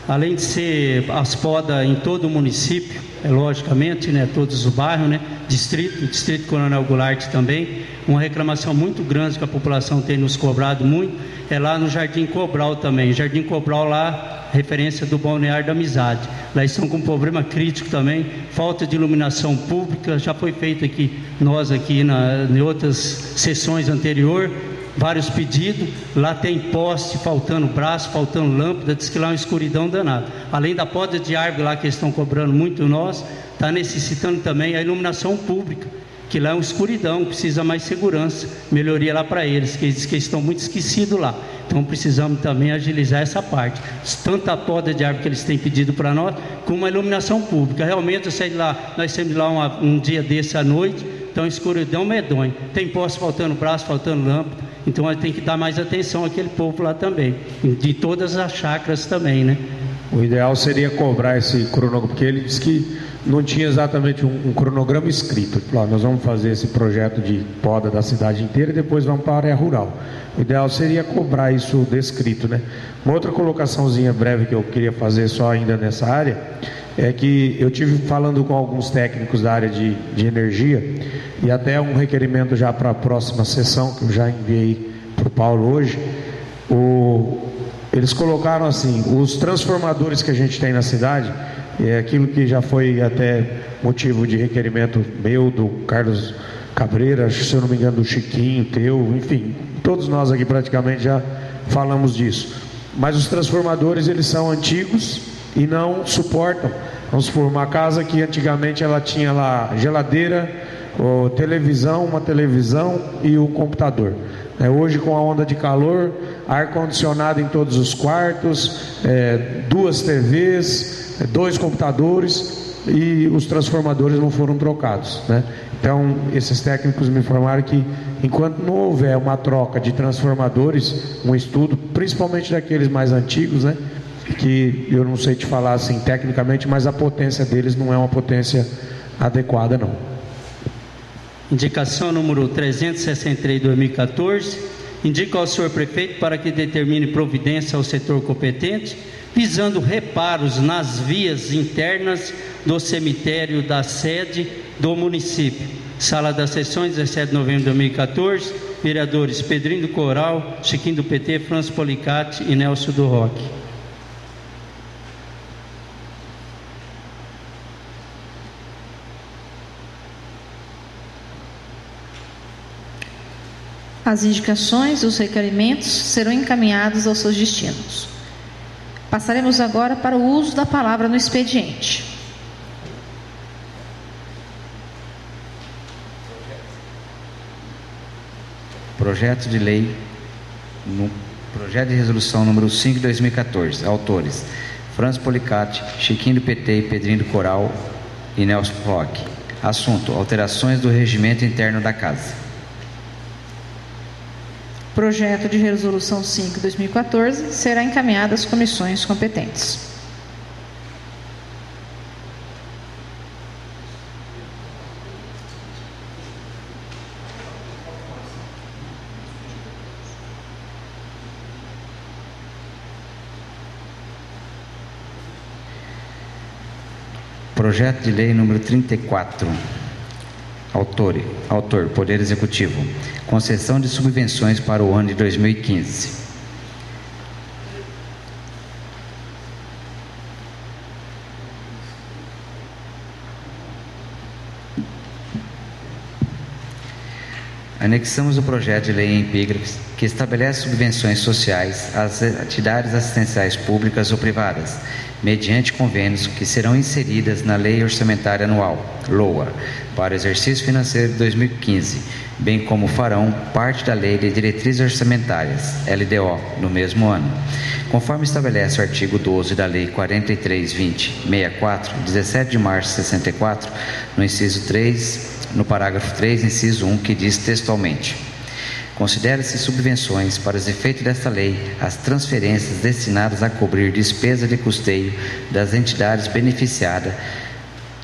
Além de ser as podas em todo o município, logicamente, né, todos os bairros, né, distrito Coronel Goulart também, uma reclamação muito grande que a população tem nos cobrado muito, é lá no Jardim Cobral também. Jardim Cobral lá, referência do Balneário da Amizade. Lá estão com um problema crítico também, falta de iluminação pública, já foi feito aqui, nós aqui em outras sessões anteriores, vários pedidos. Lá tem poste, faltando braço, faltando lâmpada, diz que lá é uma escuridão danada. Além da poda de árvore lá que eles estão cobrando muito nós, está necessitando também a iluminação pública, que lá é uma escuridão, precisa mais segurança, melhoria lá para eles, que eles dizem que estão muito esquecidos lá. Então precisamos também agilizar essa parte, tanto a poda de árvore que eles têm pedido para nós, como a iluminação pública. Realmente eu saí de lá, nós saímos de lá um dia desse à noite, então escuridão medonha, tem poste faltando braço, faltando lâmpada. Então a gente tem que dar mais atenção àquele povo lá também, de todas as chácaras também, né? O ideal seria cobrar esse cronograma, porque ele disse que não tinha exatamente um cronograma escrito. Falou, nós vamos fazer esse projeto de poda da cidade inteira e depois vamos para a área rural. O ideal seria cobrar isso descrito, né? Uma outra colocaçãozinha breve que eu queria fazer só ainda nessa área é que eu tive falando com alguns técnicos da área de energia, e até um requerimento já para a próxima sessão, que eu já enviei para o Paulo hoje. Eles colocaram assim, os transformadores que a gente tem na cidade, é aquilo que já foi até motivo de requerimento meu, do Carlos Cabreira, se eu não me engano do Chiquinho, teu, enfim, todos nós aqui praticamente já falamos disso. Mas os transformadores, eles são antigos e não suportam. Vamos supor, uma casa que antigamente ela tinha lá geladeira, televisão, uma televisão e o computador. Hoje, com a onda de calor, ar-condicionado em todos os quartos, 2 TVs, 2 computadores, e os transformadores não foram trocados, né? Então, esses técnicos me informaram que enquanto não houver uma troca de transformadores, um estudo, principalmente daqueles mais antigos, né, que eu não sei te falar assim tecnicamente, mas a potência deles não é uma potência adequada, não. Indicação número 363/2014, indica ao senhor prefeito para que determine providência ao setor competente, visando reparos nas vias internas do cemitério da sede do município. Sala das Sessões, 17 de novembro de 2014, vereadores Pedrinho do Coral, Chiquinho do PT, Franço Policati e Nelson do Roque. As indicações e os requerimentos serão encaminhados aos seus destinos. Passaremos agora para o uso da palavra no expediente. Projeto de lei, projeto de resolução número 5 de 2014. Autores: Franço Policati, Chiquinho do PT e Pedrinho do Coral e Nelson Roque. Assunto: alterações do regimento interno da Casa. Projeto de resolução 5 de 2014 será encaminhado às comissões competentes. Projeto de lei número 34. Autor, Poder Executivo. Concessão de subvenções para o ano de 2015. Anexamos o projeto de lei em epígrafe que estabelece subvenções sociais às entidades assistenciais públicas ou privadas, mediante convênios que serão inseridas na Lei Orçamentária Anual, LOA, para o exercício financeiro de 2015, bem como farão parte da Lei de Diretrizes Orçamentárias, LDO, no mesmo ano. Conforme estabelece o artigo 12 da Lei 43.20.64, 17 de março de 64, no inciso 3, no parágrafo 3, inciso 1, que diz textualmente: considera-se subvenções, para os efeitos desta lei, as transferências destinadas a cobrir despesa de custeio das entidades beneficiadas,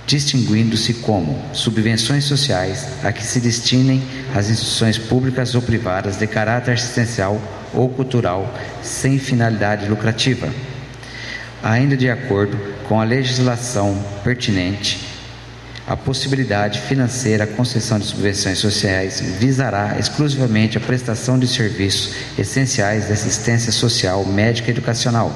distinguindo-se como subvenções sociais a que se destinem as instituições públicas ou privadas de caráter assistencial ou cultural sem finalidade lucrativa. Ainda de acordo com a legislação pertinente, a possibilidade financeira, a concessão de subvenções sociais visará exclusivamente a prestação de serviços essenciais de assistência social, médica e educacional.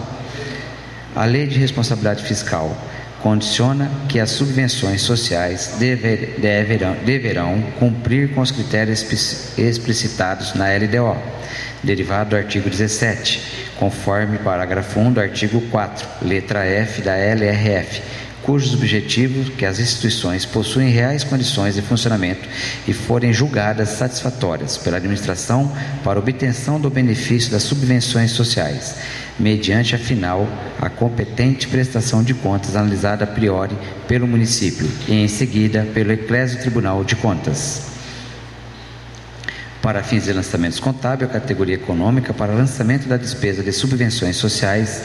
A Lei de Responsabilidade Fiscal condiciona que as subvenções sociais deverão cumprir com os critérios explicitados na LDO, derivado do artigo 17, conforme parágrafo 1 do artigo 4, letra F da LRF, cujos objetivos que as instituições possuem reais condições de funcionamento e forem julgadas satisfatórias pela administração para obtenção do benefício das subvenções sociais, mediante, afinal, a competente prestação de contas analisada a priori pelo município e, em seguida, pelo Eclésio Tribunal de Contas. Para fins de lançamentos contábeis, a categoria econômica para lançamento da despesa de subvenções sociais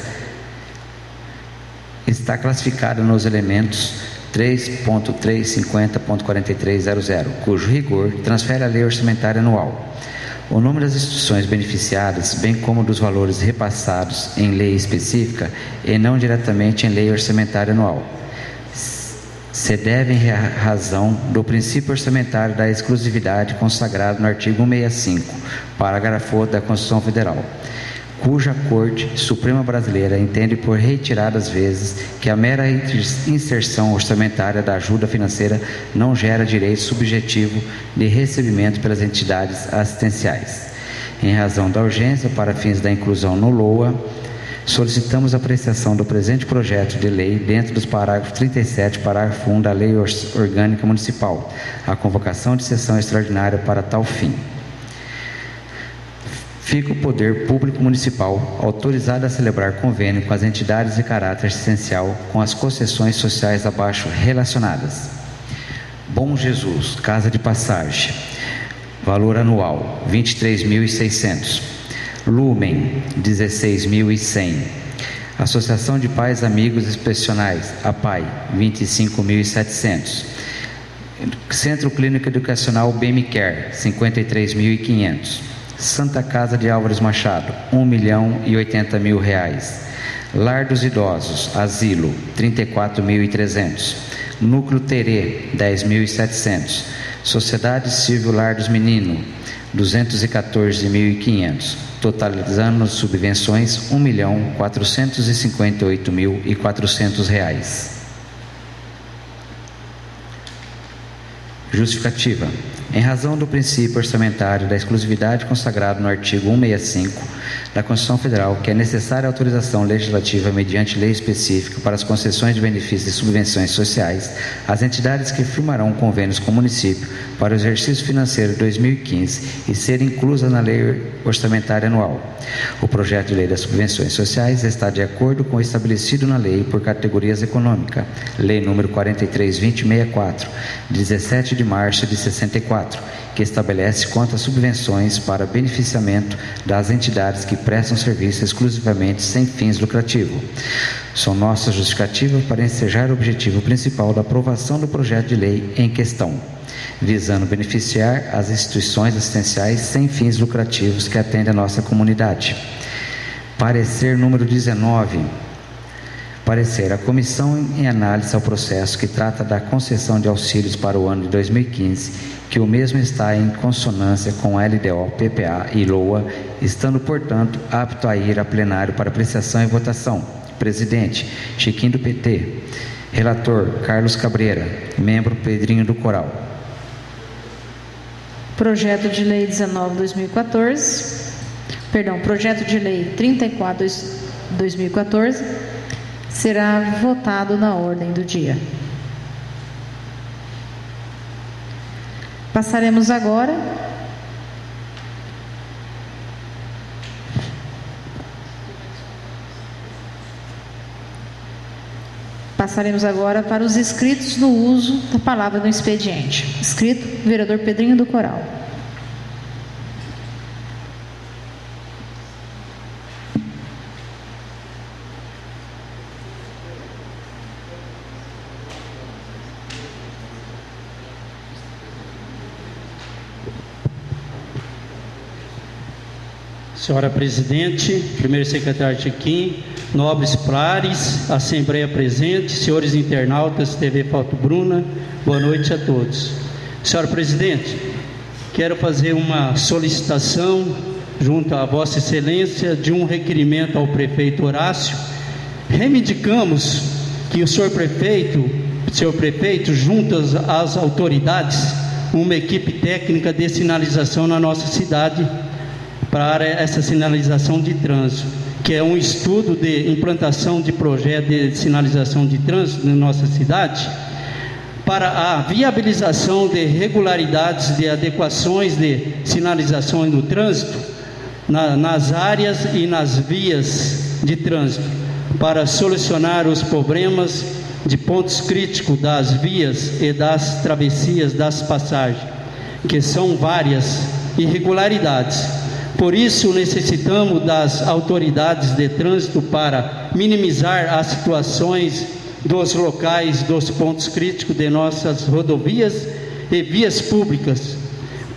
está classificada nos elementos 3.350.4300, cujo rigor transfere a Lei Orçamentária Anual. O nome das instituições beneficiadas, bem como dos valores repassados em lei específica e não diretamente em Lei Orçamentária Anual, se devem em razão do princípio orçamentário da exclusividade consagrado no artigo 165, parágrafo 8 da Constituição Federal, cuja Corte Suprema Brasileira entende por reiteradas vezes que a mera inserção orçamentária da ajuda financeira não gera direito subjetivo de recebimento pelas entidades assistenciais. Em razão da urgência para fins da inclusão no LOA, solicitamos a apreciação do presente projeto de lei dentro dos parágrafos 37 e parágrafo 1 da Lei Orgânica Municipal, a convocação de sessão extraordinária para tal fim. Fica o Poder Público Municipal autorizado a celebrar convênio com as entidades de caráter assistencial com as concessões sociais abaixo relacionadas. Bom Jesus, Casa de Passagem, valor anual R$ 23.600. Lumen, R$ 16.100. Associação de Pais Amigos Excepcionais, APAI, R$ 25.700. Centro Clínico Educacional BMCare, 53.500. Santa Casa de Álvares Machado, R$1.080.000. Lar dos Idosos, Asilo, 34.300. Núcleo Terê, 10.700. Sociedade Civil Lar dos Meninos, 214.500. Totalizando subvenções, R$1.458.400. Justificativa. Em razão do princípio orçamentário da exclusividade consagrado no artigo 165 da Constituição Federal, que é necessária autorização legislativa mediante lei específica para as concessões de benefícios e subvenções sociais, as entidades que firmarão convênios com o município para o exercício financeiro de 2015 e serem inclusas na lei orçamentária anual. O projeto de lei das subvenções sociais está de acordo com o estabelecido na lei por categorias econômicas, Lei número 43.2064, de 17 de março de 64, que estabelece quanto às subvenções para beneficiamento das entidades que prestam serviço exclusivamente sem fins lucrativos. São nossas justificativas para ensejar o objetivo principal da aprovação do projeto de lei em questão, visando beneficiar as instituições assistenciais sem fins lucrativos que atendem a nossa comunidade. Parecer número 19. Parecer, a comissão em análise ao processo que trata da concessão de auxílios para o ano de 2015, que o mesmo está em consonância com LDO, PPA e LOA, estando, portanto, apto a ir a plenário para apreciação e votação. Presidente, Chiquinho do PT. Relator, Carlos Cabreira. Membro, Pedrinho do Coral. Projeto de Lei 34/2014 será votado na ordem do dia. Passaremos agora para os inscritos no uso da palavra no expediente. Inscrito, vereador Pedrinho do Coral. Senhora Presidente, primeiro secretário Chiquinho, nobres pares, Assembleia presente, senhores internautas, TV Foto Bruna, boa noite a todos. Senhora Presidente, quero fazer uma solicitação junto à Vossa Excelência de um requerimento ao prefeito Horácio. Reivindicamos que o senhor prefeito, junto às autoridades, uma equipe técnica de sinalização na nossa cidade, para essa sinalização de trânsito, que é um estudo de implantação de projeto de sinalização de trânsito na nossa cidade, para a viabilização de regularidades de adequações de sinalização no trânsito, nas áreas e nas vias de trânsito, para solucionar os problemas de pontos críticos das vias e das travessias das passagens, que são várias irregularidades. Por isso, necessitamos das autoridades de trânsito para minimizar as situações dos locais, dos pontos críticos de nossas rodovias e vias públicas,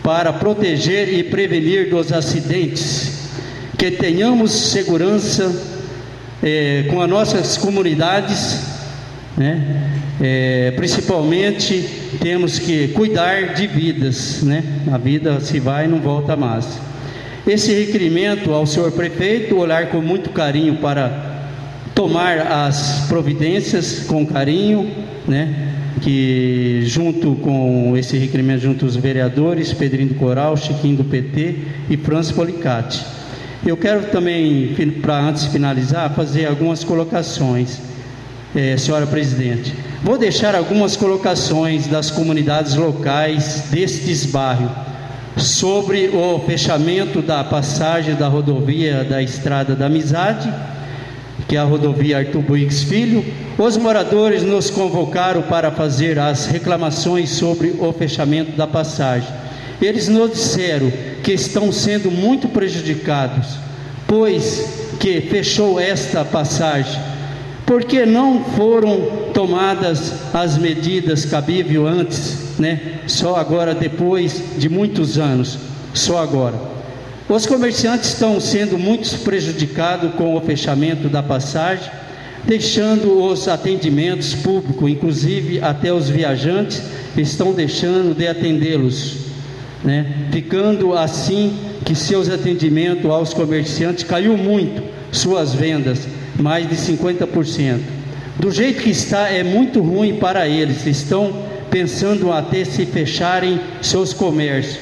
para proteger e prevenir dos acidentes, que tenhamos segurança com as nossas comunidades, né? Principalmente, temos que cuidar de vidas, né? A vida se vai e não volta mais. Esse requerimento ao senhor prefeito, olhar com muito carinho para tomar as providências com carinho, né? Que junto com esse requerimento, junto aos vereadores, Pedrinho do Coral, Chiquinho do PT e Francis Policati. Eu quero também, antes de finalizar, fazer algumas colocações, senhora Presidente. Vou deixar algumas colocações das comunidades locais destes bairros, sobre o fechamento da passagem da rodovia da Estrada da Amizade, que é a rodovia Arthur Buix Filho. Os moradores nos convocaram para fazer as reclamações sobre o fechamento da passagem. Eles nos disseram que estão sendo muito prejudicados, pois que fechou esta passagem, porque não foram tomadas as medidas cabíveis antes né? Só agora, depois de muitos anos, só agora. Os comerciantes estão sendo muito prejudicados com o fechamento da passagem, deixando os atendimentos públicos, inclusive até os viajantes, estão deixando de atendê-los, né? Ficando assim que seus atendimentos aos comerciantes caiu muito, suas vendas, mais de 50%. Do jeito que está, é muito ruim para eles, estão pensando até se fecharem seus comércios.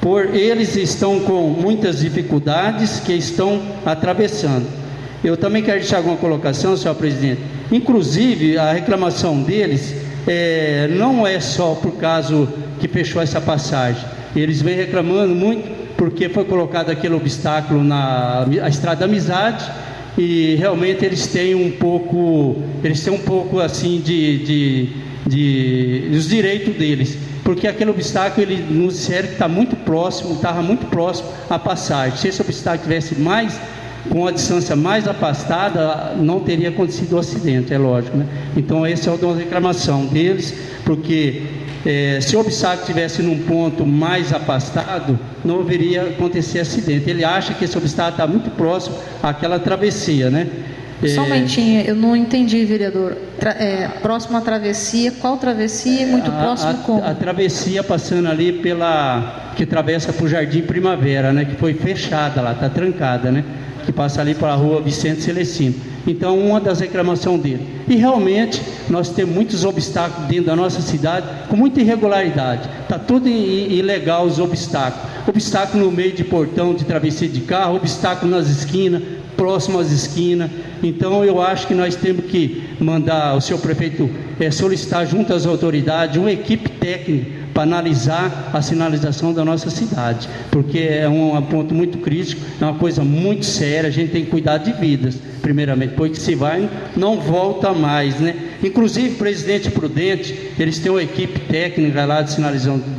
Por eles estão com muitas dificuldades que estão atravessando. Eu também quero deixar alguma colocação, senhor presidente. Inclusive, a reclamação deles não é só por causa que fechou essa passagem. Eles vêm reclamando muito porque foi colocado aquele obstáculo na Estrada da Amizade, e realmente eles têm um pouco assim os direitos deles, porque aquele obstáculo, ele nos disseram que estava muito próximo à passagem. Se esse obstáculo tivesse com a distância mais afastada, não teria acontecido o acidente, é lógico, né? Então essa é uma reclamação deles, porque se o obstáculo estivesse num ponto mais afastado, não haveria acontecer acidente. Ele acha que esse obstáculo está muito próximo àquela travessia, né? Só um momentinho, eu não entendi, vereador. Próximo à travessia, qual travessia? Muito próximo como? A travessia passando ali que atravessa para o Jardim Primavera, né? Que foi fechada lá, está trancada, né? Que passa ali para a rua Vicente Celestino. Então, uma das reclamações dele. E realmente, nós temos muitos obstáculos dentro da nossa cidade, com muita irregularidade. Está tudo ilegal os obstáculos. Obstáculo no meio de portão de travessia de carro, obstáculo nas esquinas, próximo às esquinas. Então, eu acho que nós temos que mandar o senhor prefeito solicitar junto às autoridades uma equipe técnica para analisar a sinalização da nossa cidade, porque é um ponto muito crítico, é uma coisa muito séria. A gente tem que cuidar de vidas, primeiramente, pois se vai, não volta mais, né? Inclusive, Presidente Prudente, eles têm uma equipe técnica lá de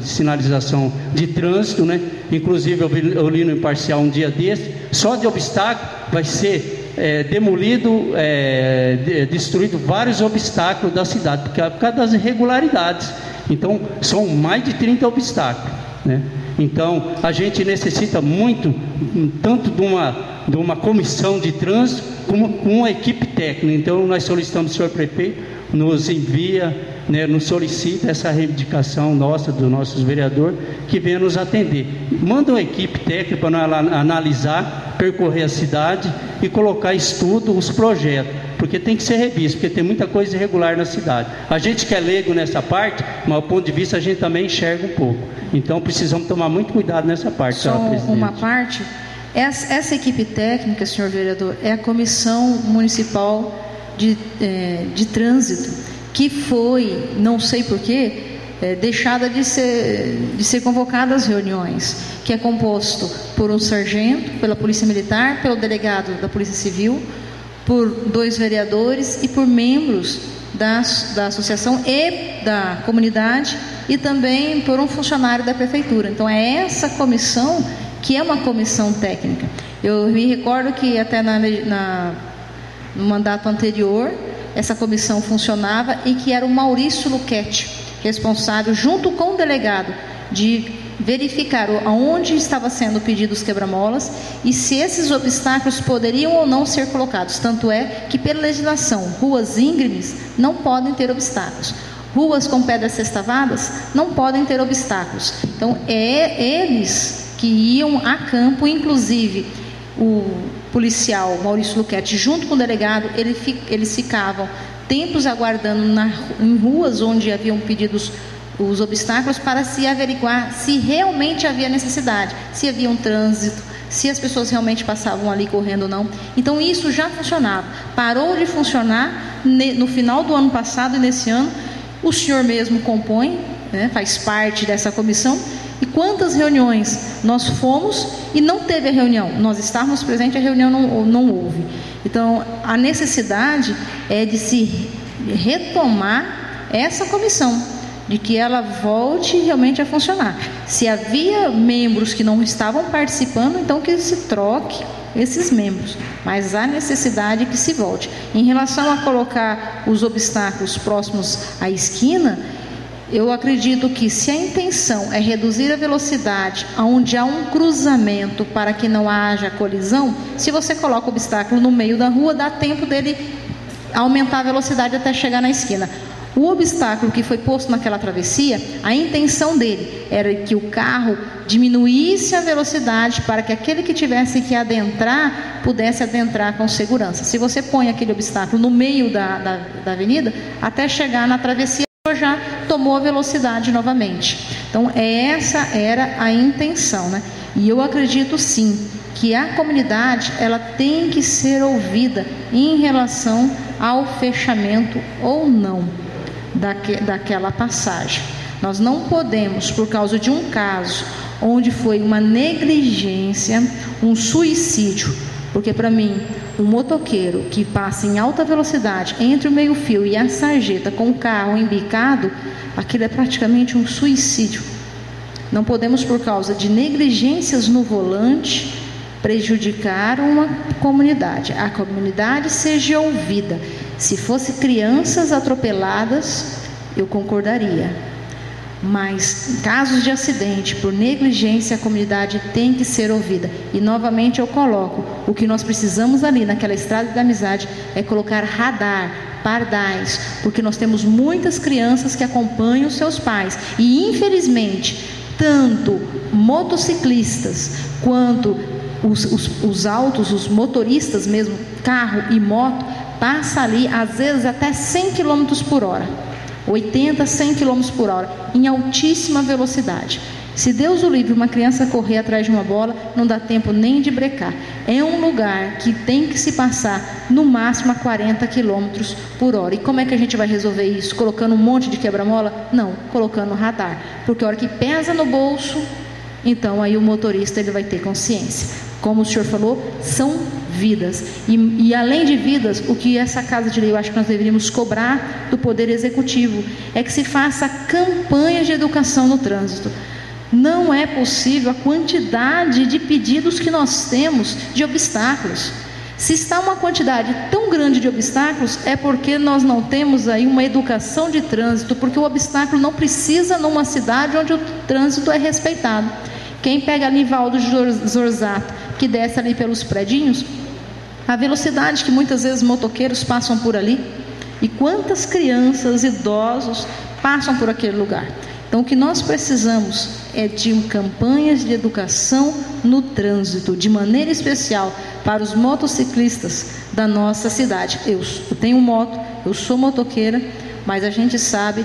sinalização de trânsito, né? Inclusive, eu li no Imparcial um dia desse, só de obstáculo vai ser destruído vários obstáculos da cidade, por causa das irregularidades. Então, são mais de 30 obstáculos, né? Então, a gente necessita muito, tanto de uma comissão de trânsito, como uma equipe técnica. Então, nós solicitamos, senhor prefeito, nos envia, né, nos solicita essa reivindicação nossa, dos nossos vereadores, que venha nos atender. Manda uma equipe técnica para nós analisar, percorrer a cidade e colocar em estudo os projetos, porque tem que ser revisto, porque tem muita coisa irregular na cidade. A gente que é leigo nessa parte, mas do ponto de vista a gente também enxerga um pouco. Então precisamos tomar muito cuidado nessa parte, só uma parte. Essa equipe técnica, senhor vereador, é a Comissão Municipal de Trânsito, que foi, não sei porquê, deixada de ser convocada às reuniões, que é composto por um sargento, pela Polícia Militar, pelo delegado da Polícia Civil, por 2 vereadores e por membros da associação e da comunidade, e também por um funcionário da prefeitura. Então é essa comissão que é uma comissão técnica. Eu me recordo que até no mandato anterior essa comissão funcionava, e que era o Maurício Luchetti, responsável, junto com o delegado, de verificar aonde estava sendo pedidos os quebra-molas e se esses obstáculos poderiam ou não ser colocados. Tanto é que, pela legislação, ruas íngremes não podem ter obstáculos, ruas com pedras sextavadas não podem ter obstáculos. Então eles que iam a campo, inclusive o policial Maurício Luchetti, junto com o delegado, eles ficavam tempos aguardando em ruas onde haviam pedidos os obstáculos, para se averiguar se realmente havia necessidade, se havia um trânsito, se as pessoas realmente passavam ali correndo ou não. Então isso já funcionava. Parou de funcionar no final do ano passado, e nesse ano o senhor mesmo compõe, né, faz parte dessa comissão. E quantas reuniões nós fomos e não teve a reunião? Nós estávamos presentes, a reunião não houve. Então a necessidade é de se retomar essa comissão, de que ela volte realmente a funcionar. Se havia membros que não estavam participando, então que se troque esses membros, mas há necessidade que se volte. Em relação a colocar os obstáculos próximos à esquina, eu acredito que se a intenção é reduzir a velocidade onde há um cruzamento para que não haja colisão, se você coloca o obstáculo no meio da rua, dá tempo dele aumentar a velocidade até chegar na esquina. O obstáculo que foi posto naquela travessia, a intenção dele era que o carro diminuísse a velocidade para que aquele que tivesse que adentrar, pudesse adentrar com segurança. Se você põe aquele obstáculo no meio da avenida, até chegar na travessia, já tomou a velocidade novamente. Então, essa era a intenção, né? E eu acredito sim que a comunidade ela tem que ser ouvida em relação ao fechamento ou não daquela passagem. Nós não podemos, por causa de um caso onde foi uma negligência, um suicídio, porque para mim, um motoqueiro que passa em alta velocidade entre o meio-fio e a sarjeta com o carro embicado, aquilo é praticamente um suicídio. Não podemos, por causa de negligências no volante, prejudicar uma comunidade. A comunidade seja ouvida. Se fosse crianças atropeladas, eu concordaria. Mas em casos de acidente, por negligência, a comunidade tem que ser ouvida. E novamente eu coloco, o que nós precisamos ali naquela estrada da amizade é colocar radar, pardais, porque nós temos muitas crianças que acompanham os seus pais. E infelizmente, tanto motociclistas quanto os autos, os motoristas mesmo, carro e moto, passa ali às vezes até 100 km por hora. 80, 100 km por hora, em altíssima velocidade. Se Deus o livre, uma criança correr atrás de uma bola, não dá tempo nem de brecar. É um lugar que tem que se passar no máximo a 40 km por hora. E como é que a gente vai resolver isso? Colocando um monte de quebra-mola? Não, colocando radar. Porque a hora que pesa no bolso, então aí o motorista ele vai ter consciência. Como o senhor falou, são vidas. E além de vidas, o que essa Casa de Lei, eu acho que nós deveríamos cobrar do Poder Executivo, é que se faça campanha de educação no trânsito. Não é possível a quantidade de pedidos que nós temos de obstáculos. Se está uma quantidade tão grande de obstáculos, é porque nós não temos aí uma educação de trânsito, porque o obstáculo não precisa numa cidade onde o trânsito é respeitado. Quem pega ali Valdo Zorzato, que desce ali pelos predinhos, a velocidade que muitas vezes motoqueiros passam por ali, e quantas crianças, idosos passam por aquele lugar. Então o que nós precisamos é de campanhas de educação no trânsito, de maneira especial para os motociclistas da nossa cidade. Eu tenho moto, eu sou motoqueira, mas a gente sabe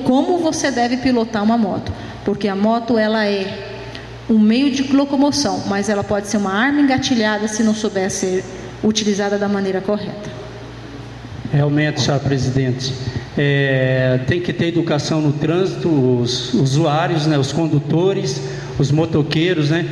como você deve pilotar uma moto, porque a moto ela é um meio de locomoção, mas ela pode ser uma arma engatilhada se não souber ser utilizada da maneira correta. Realmente, senhor presidente, tem que ter educação no trânsito, os usuários, né, os condutores, os motoqueiros, né?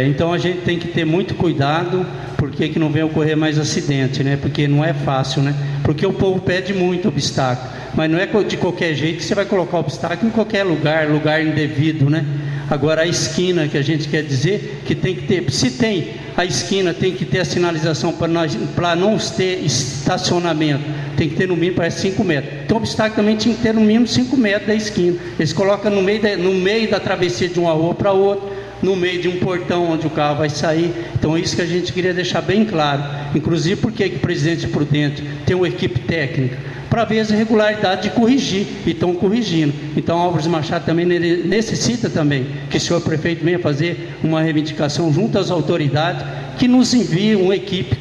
Então a gente tem que ter muito cuidado, porque que não venha ocorrer mais acidente, né? Porque não é fácil, né? Porque o povo pede muito obstáculo, mas não é de qualquer jeito que você vai colocar obstáculo em qualquer lugar indevido, né? Agora a esquina, que a gente quer dizer que tem que ter, se tem a esquina, tem que ter a sinalização para não ter estacionamento, tem que ter no mínimo, parece 5 metros. Então o obstáculo também tinha que ter no mínimo 5 metros da esquina. Eles colocam no meio da travessia de uma rua para outra, no meio de um portão onde o carro vai sair. Então é isso que a gente queria deixar bem claro. Inclusive porque o presidente Prudente tem uma equipe técnica para ver as irregularidades de corrigir, e estão corrigindo. Então Álvares Machado também necessita também que o senhor prefeito venha fazer uma reivindicação junto às autoridades, que nos envie uma equipe,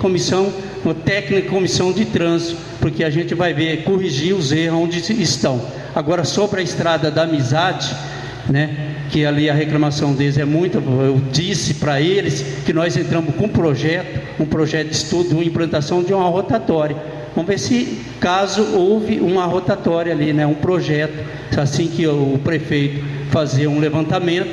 uma técnica, comissão de trânsito, porque a gente vai ver, corrigir os erros onde estão. Agora, sobre a estrada da amizade, né, que ali a reclamação deles é muito, eu disse para eles que nós entramos com um projeto de estudo, uma implantação de uma rotatória. Vamos ver se caso houve uma rotatória ali, né, um projeto, assim que o prefeito fazer um levantamento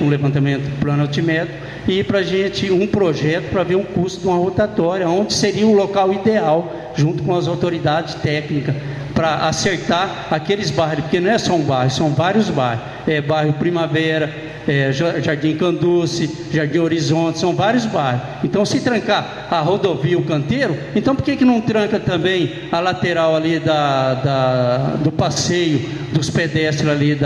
plano altimétrico, e para a gente um projeto para ver um custo de uma rotatória, onde seria o local ideal, junto com as autoridades técnicas, para acertar aqueles bairros, porque não é só um bairro, são vários bairros. É bairro Primavera, Jardim Canduce, Jardim Horizonte, são vários bairros. Então, se trancar a rodovia, o canteiro, então por que não tranca também a lateral ali do passeio dos pedestres ali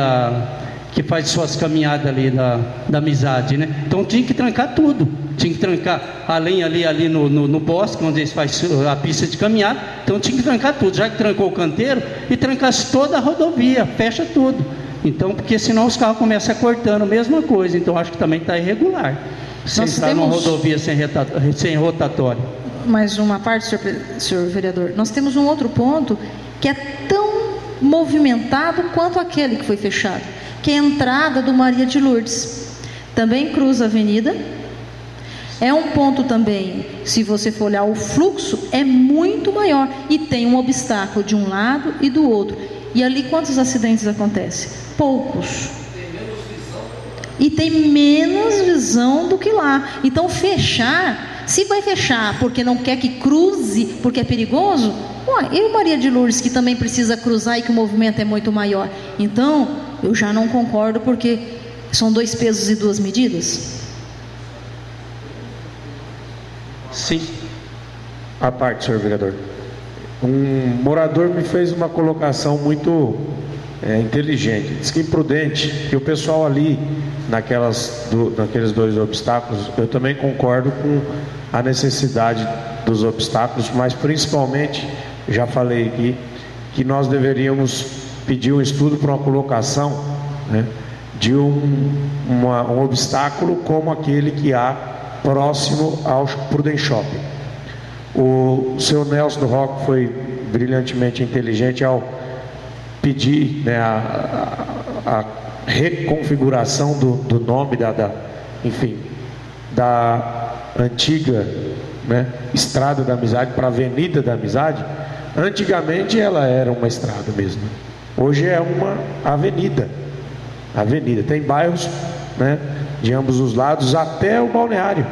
que faz suas caminhadas ali da amizade, né? Então tinha que trancar tudo, tinha que trancar além ali no bosque, onde eles fazem a pista de caminhada, então tinha que trancar tudo, já que trancou o canteiro, e trancasse toda a rodovia, fecha tudo. Então, porque senão os carros começam a cortando, mesma coisa, então acho que também está irregular. Você está numa rodovia sem rotatório. Mais uma parte, senhor vereador. Nós temos um outro ponto que é tão movimentado quanto aquele que foi fechado, que é a entrada do Maria de Lourdes. Também cruza a avenida. É um ponto também, se você for olhar o fluxo, é muito maior. E tem um obstáculo de um lado e do outro. E ali quantos acidentes acontecem? Poucos. E tem menos visão do que lá. Então fechar, se vai fechar porque não quer que cruze, porque é perigoso, e o Maria de Lourdes, que também precisa cruzar e que o movimento é muito maior. Então, eu já não concordo, porque são 2 pesos e 2 medidas. Sim. À parte, senhor vereador. Um morador me fez uma colocação muito inteligente. Diz que imprudente, que o pessoal ali, naqueles 2 obstáculos, eu também concordo com a necessidade dos obstáculos, mas principalmente, já falei aqui, que nós deveríamos pedir um estudo para uma colocação, né, de um obstáculo como aquele que há próximo ao Prudent Shopping. O senhor Nelson do Rock foi brilhantemente inteligente ao pedir, né, a reconfiguração do nome da antiga, né, Estrada da Amizade para Avenida da Amizade. Antigamente ela era uma estrada mesmo, hoje é uma avenida. Tem bairros, né, de ambos os lados até o balneário.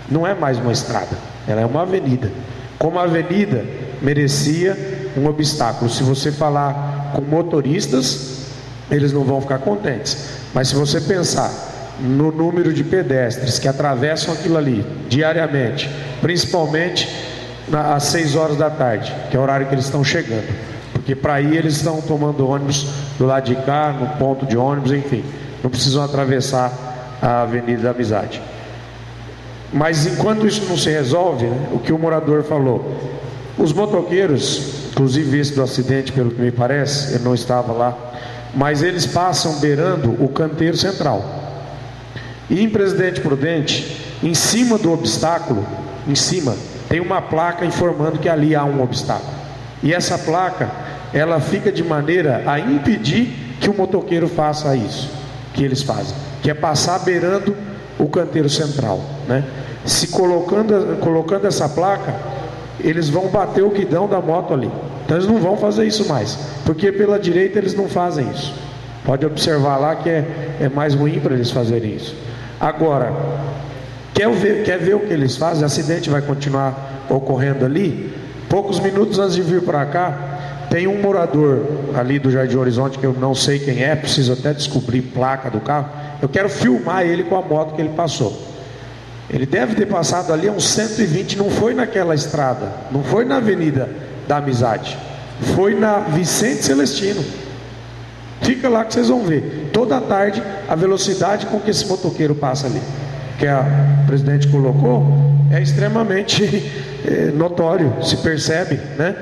Não é mais uma estrada, ela é uma avenida. Como a avenida merecia um obstáculo. Se você falar com motoristas, eles não vão ficar contentes. Mas se você pensar no número de pedestres que atravessam aquilo ali diariamente, principalmente às 6 horas da tarde, que é o horário que eles estão chegando, porque para ir eles estão tomando ônibus do lado de cá, no ponto de ônibus, enfim, não precisam atravessar a Avenida da Amizade. Mas enquanto isso não se resolve, né, o que o morador falou, os motoqueiros, inclusive esse do acidente, pelo que me parece, eu não estava lá, mas eles passam beirando o canteiro central. E em Presidente Prudente, em cima do obstáculo, em cima, tem uma placa informando que ali há um obstáculo. E essa placa, ela fica de maneira a impedir que o motoqueiro faça isso, que eles fazem, que é passar beirando o canteiro central, né? Se colocando essa placa, eles vão bater o guidão da moto ali. Então eles não vão fazer isso mais, porque pela direita eles não fazem isso. Pode observar lá que é mais ruim para eles fazerem isso. Agora, quer ver o que eles fazem? O acidente vai continuar ocorrendo ali. Poucos minutos antes de vir para cá, tem um morador ali do Jardim Horizonte, que eu não sei quem é, preciso até descobrir placa do carro. Eu quero filmar ele com a moto que ele passou. Ele deve ter passado ali uns 120, não foi naquela estrada, não foi na Avenida da Amizade, foi na Vicente Celestino. Fica lá que vocês vão ver, toda a tarde, a velocidade com que esse motoqueiro passa ali, que a presidente colocou, é extremamente notório, se percebe, né?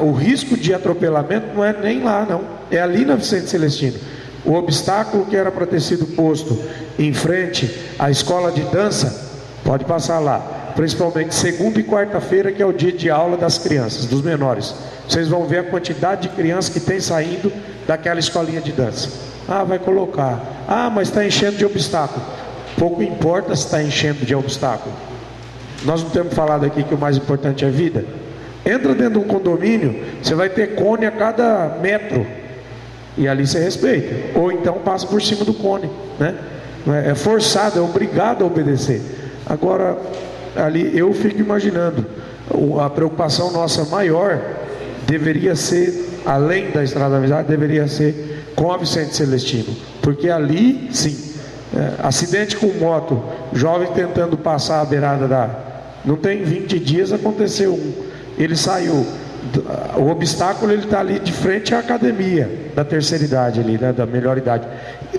O risco de atropelamento não é nem lá, não, é ali na Vicente Celestino. O obstáculo que era para ter sido posto em frente à escola de dança, pode passar lá, principalmente segunda e quarta-feira, que é o dia de aula das crianças, dos menores. Vocês vão ver a quantidade de crianças que tem saindo daquela escolinha de dança. Vai colocar. Mas está enchendo de obstáculo. Pouco importa se está enchendo de obstáculo. Nós não temos falado aqui que o mais importante é a vida. Entra dentro de um condomínio, você vai ter cone a cada metro, e ali você respeita, ou então passa por cima do cone, né? É forçado, é obrigado a obedecer. Agora, ali eu fico imaginando a preocupação nossa maior deveria ser, além da Estrada da Amizade, deveria ser com a Vicente Celestino, porque ali, sim, acidente com moto, jovem tentando passar a beirada não tem 20 dias, aconteceu ele saiu, o obstáculo ele está ali de frente à academia da terceira idade ali, né, da melhor idade.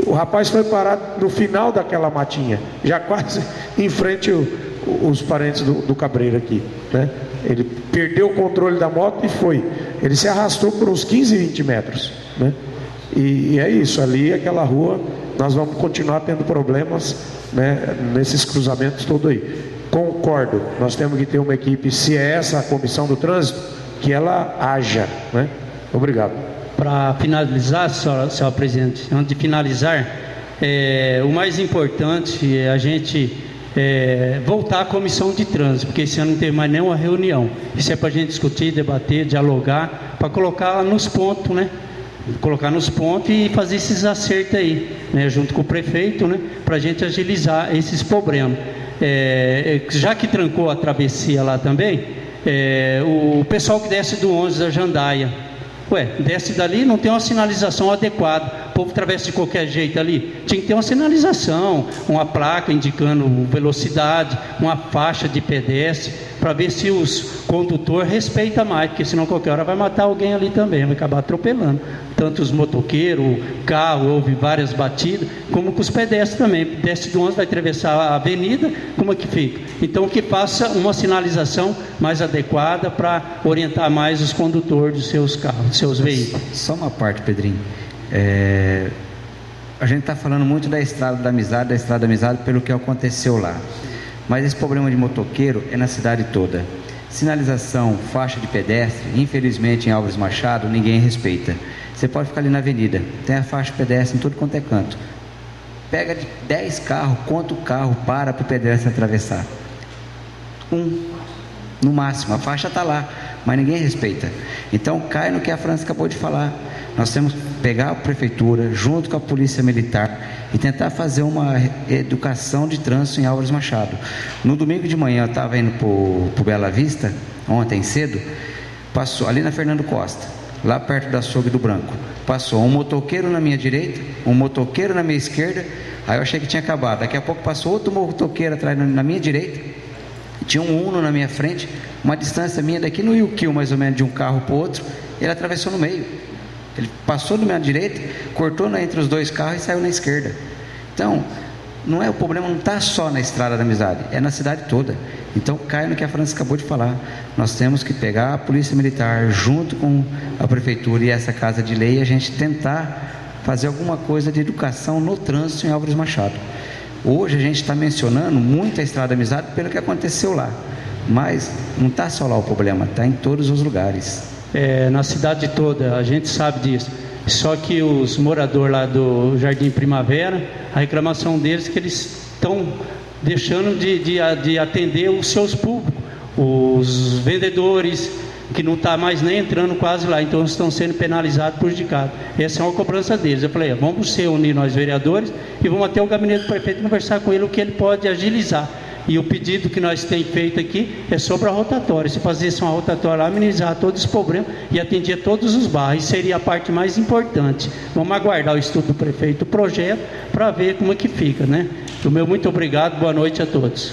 O rapaz foi parar no final daquela matinha, já quase em frente os parentes do Cabreiro aqui, né? Ele perdeu o controle da moto e ele se arrastou por uns 15, 20 metros, né? E é isso, ali aquela rua, nós vamos continuar tendo problemas, né, nesses cruzamentos todos aí. Concordo, nós temos que ter uma equipe, se é essa a comissão do trânsito, que ela haja, né? Obrigado. Para finalizar, senhor presidente, antes de finalizar, o mais importante é a gente voltar à comissão de trânsito, porque esse ano não teve mais nenhuma reunião. Isso é para a gente discutir, debater, dialogar, para colocar nos pontos, né? Colocar nos pontos e fazer esses acertos aí, né? Junto com o prefeito, né? Para a gente agilizar esses problemas. Já que trancou a travessia lá também, o pessoal que desce do 11 da Jandaia, desce dali, não tem uma sinalização adequada, o povo atravessa de qualquer jeito ali, tinha que ter uma sinalização, uma placa indicando velocidade, uma faixa de pedestre, para ver se os condutores respeitam mais, porque senão qualquer hora vai matar alguém ali também, vai acabar atropelando, tanto os motoqueiros, carro, houve várias batidas, como com os pedestres também, desce do 11 vai atravessar a avenida, como é que fica? Então que faça uma sinalização mais adequada para orientar mais os condutores dos seus carros, dos seus veículos. Só uma parte, Pedrinho. A gente está falando muito da Estrada da Amizade, pelo que aconteceu lá. Mas esse problema de motoqueiro é na cidade toda. Sinalização, faixa de pedestre, infelizmente em Álvares Machado ninguém respeita. Você pode ficar ali na avenida, tem a faixa de pedestre em tudo quanto é canto. Pega de 10 carros, quanto carro para o pedestre atravessar? No máximo, a faixa está lá, mas ninguém respeita. Então cai no que a França acabou de falar. Nós temos que pegar a prefeitura junto com a polícia militar e tentar fazer uma educação de trânsito em Álvares Machado. No domingo de manhã eu estava indo para o Bela Vista, ontem cedo, passou ali na Fernando Costa, lá perto da Açougue do Branco, passou um motoqueiro na minha direita, um motoqueiro na minha esquerda, aí eu achei que tinha acabado. Daqui a pouco passou outro motoqueiro atrás na minha direita, tinha um Uno na minha frente, uma distância minha daqui no Iuquil, mais ou menos de um carro para o outro, ele atravessou no meio. Ele passou na minha direita, cortou entre os dois carros e saiu na esquerda. Então, o problema não está só na Estrada da Amizade, é na cidade toda. Então cai no que a França acabou de falar. Nós temos que pegar a polícia militar junto com a prefeitura e essa casa de lei e a gente tentar fazer alguma coisa de educação no trânsito em Álvares Machado. Hoje a gente está mencionando muito a Estrada da Amizade pelo que aconteceu lá, mas não está só lá o problema, está em todos os lugares. Na cidade toda, a gente sabe disso. Só que os moradores lá do Jardim Primavera, a reclamação deles é que eles estão deixando de atender os seus públicos, os vendedores, que não está mais nem entrando quase lá, então estão sendo penalizados, prejudicados. Essa é uma cobrança deles. Eu falei, vamos se unir nós vereadores e vamos até o gabinete do prefeito conversar com ele o que ele pode agilizar. E o pedido que nós temos feito aqui é sobre a rotatória. Se fazesse uma rotatória lá, amenizar todos os problemas e atendia todos os bairros, seria a parte mais importante. Vamos aguardar o estudo do prefeito, o projeto, para ver como é que fica, né? O meu muito obrigado, boa noite a todos.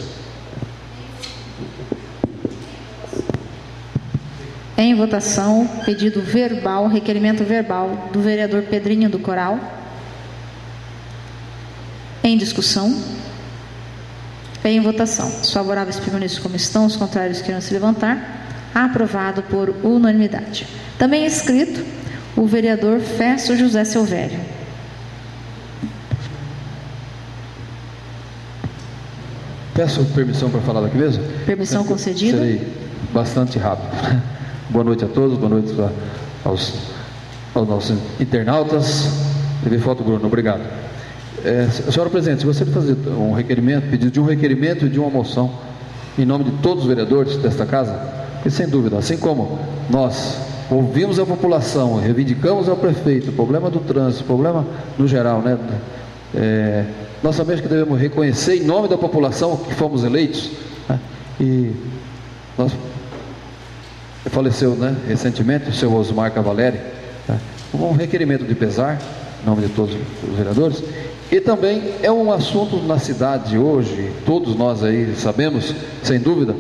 Em votação, pedido verbal, requerimento verbal do vereador Pedrinho do Coral. Em discussão. Em votação. Os favoráveis permaneçam como estão, os contrários queiram se levantar. Aprovado por unanimidade. Também escrito o vereador Festo José Silvério. Peço permissão para falar daqui mesmo? Permissão concedida. Serei bastante rápido. Boa noite a todos, boa noite aos nossos internautas. TV Foto Bruno, obrigado. Senhora presidente, se você fazer um requerimento, pedido de um requerimento e de uma moção em nome de todos os vereadores desta casa, porque sem dúvida, assim como nós ouvimos a população, reivindicamos ao prefeito o problema do trânsito, o problema no geral, né? Nós sabemos que devemos reconhecer em nome da população que fomos eleitos, né? E nós faleceu, né, recentemente, o seu Osmar Cavaleri, tá? Um requerimento de pesar, em nome de todos os vereadores. E também é um assunto na cidade hoje, todos nós aí sabemos, sem dúvida,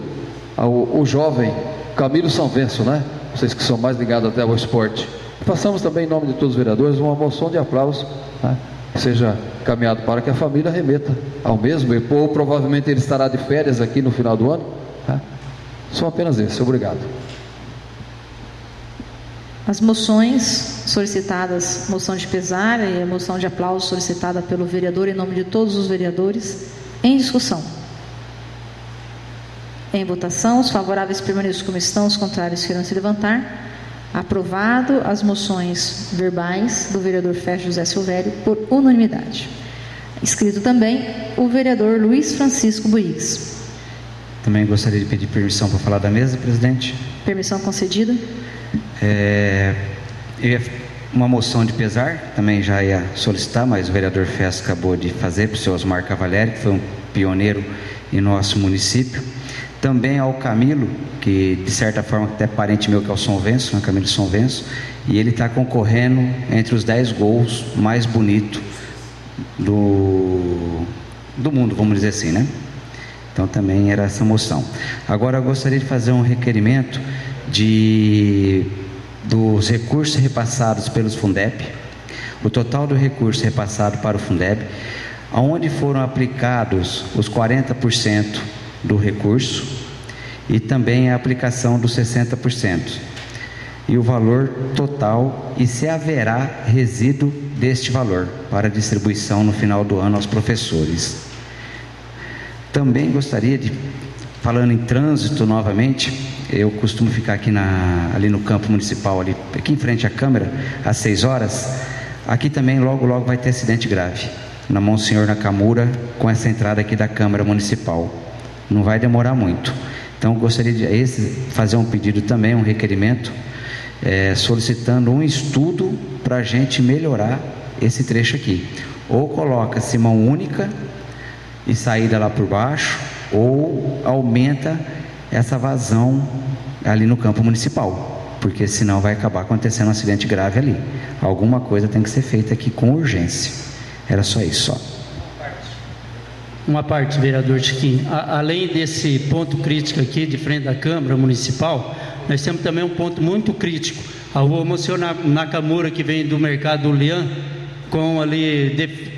o jovem Camilo Sanvenço, né? Vocês que são mais ligados até ao esporte. Façamos também, em nome de todos os vereadores, uma moção de aplauso, né? Que seja caminhado para que a família remeta ao mesmo, ou provavelmente ele estará de férias aqui no final do ano, tá? Só apenas isso, obrigado. As moções solicitadas, moção de pesar e a moção de aplauso solicitada pelo vereador em nome de todos os vereadores, em discussão. Em votação, os favoráveis permaneçam como estão, os contrários queiram se levantar. Aprovado as moções verbais do vereador Festo José Silvério por unanimidade. Escrito também o vereador Luiz Francisco Buiz. Também gostaria de pedir permissão para falar da mesa, presidente. Permissão concedida. Uma moção de pesar, também já ia solicitar, mas o vereador Festo acabou de fazer para o senhor Osmar Cavaleri, que foi um pioneiro em nosso município. Também ao Camilo, que de certa forma até parente meu, que é o Sonvenço, né? Camilo Sonvenço, e ele está concorrendo entre os 10 gols mais bonitos do mundo, vamos dizer assim, né? Então também era essa moção. Agora eu gostaria de fazer um requerimento dos recursos repassados pelos Fundeb, o total do recurso repassado para o Fundeb, aonde foram aplicados os 40% do recurso e também a aplicação dos 60%, e o valor total, e se haverá resíduo deste valor para distribuição no final do ano aos professores. Também gostaria de, falando em trânsito novamente, eu costumo ficar aqui ali no campo municipal, aqui em frente à Câmara, às 6 horas, aqui também logo vai ter acidente grave, na Monsenhor Nakamura, com essa entrada aqui da Câmara Municipal. Não vai demorar muito. Então gostaria de fazer um pedido também, um requerimento, solicitando um estudo para a gente melhorar esse trecho aqui. Ou coloca-se mão única e saída lá por baixo, ou aumenta essa vazão ali no campo municipal, porque senão vai acabar acontecendo um acidente grave ali. Alguma coisa tem que ser feita aqui com urgência. Era só isso, só. Uma parte, vereador Chiquinho, além desse ponto crítico aqui de frente da Câmara Municipal, nós temos também um ponto muito crítico, a rua Monsenhor Nakamura, que vem do mercado do Lian,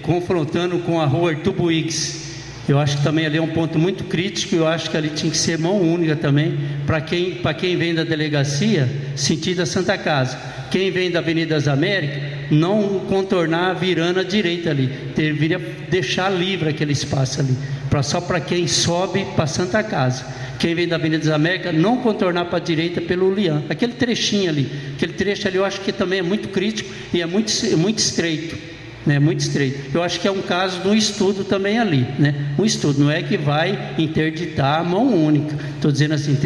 confrontando com a rua Arthur Buix. Eu acho que também ali é um ponto muito crítico, eu acho que ali tinha que ser mão única também, para quem vem da delegacia, sentido a Santa Casa. Quem vem da Avenida das Américas, não contornar virando à direita ali, deveria deixar livre aquele espaço ali, só para quem sobe para Santa Casa. Quem vem da Avenida das Américas, não contornar para a direita pelo Lian, aquele trechinho ali, aquele trecho ali eu acho que também é muito crítico e é muito estreito, né? Muito estreito. Eu acho que é um caso de um estudo também ali, né? Um estudo, não é que vai interditar a mão única, estou dizendo assim,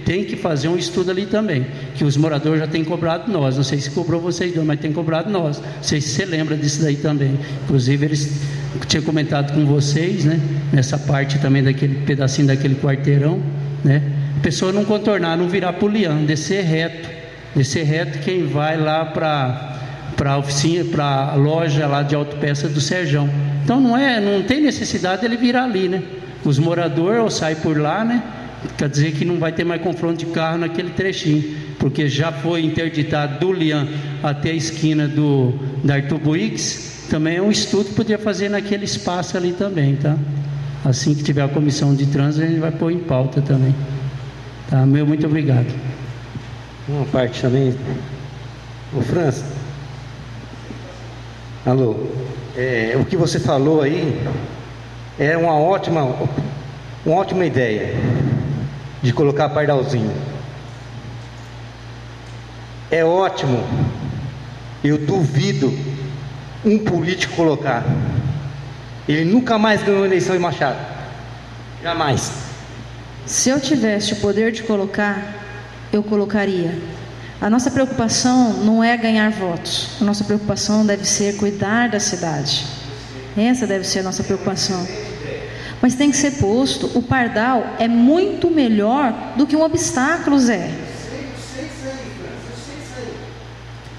tem que fazer um estudo ali também, que os moradores já têm cobrado nós, não sei se cobrou vocês dois, mas tem cobrado nós, não sei se você lembra disso daí também, inclusive eles tinham comentado com vocês, né? Nessa parte também daquele pedacinho daquele quarteirão, né? A pessoa não contornar, não virar para o Lian, descer reto, quem vai lá para a oficina, para a loja lá de autopeça do Serjão. Então não tem necessidade dele virar ali, né? Os moradores ou saem por lá, né? Quer dizer que não vai ter mais confronto de carro naquele trechinho, porque já foi interditado do Lian até a esquina da Arthur Buix. Também é um estudo que poderia fazer naquele espaço ali também, tá? Assim que tiver a comissão de trânsito, a gente vai pôr em pauta também, tá? Muito obrigado. Uma parte também, o França. Alô, o que você falou aí é uma ótima ideia de colocar pardalzinho. É ótimo. Eu duvido um político colocar. Ele nunca mais ganhou eleição em Machado. Jamais. Se eu tivesse o poder de colocar, eu colocaria. A nossa preocupação não é ganhar votos. A nossa preocupação deve ser cuidar da cidade. Essa deve ser a nossa preocupação. Mas tem que ser posto. O pardal é muito melhor do que um obstáculo, Zé.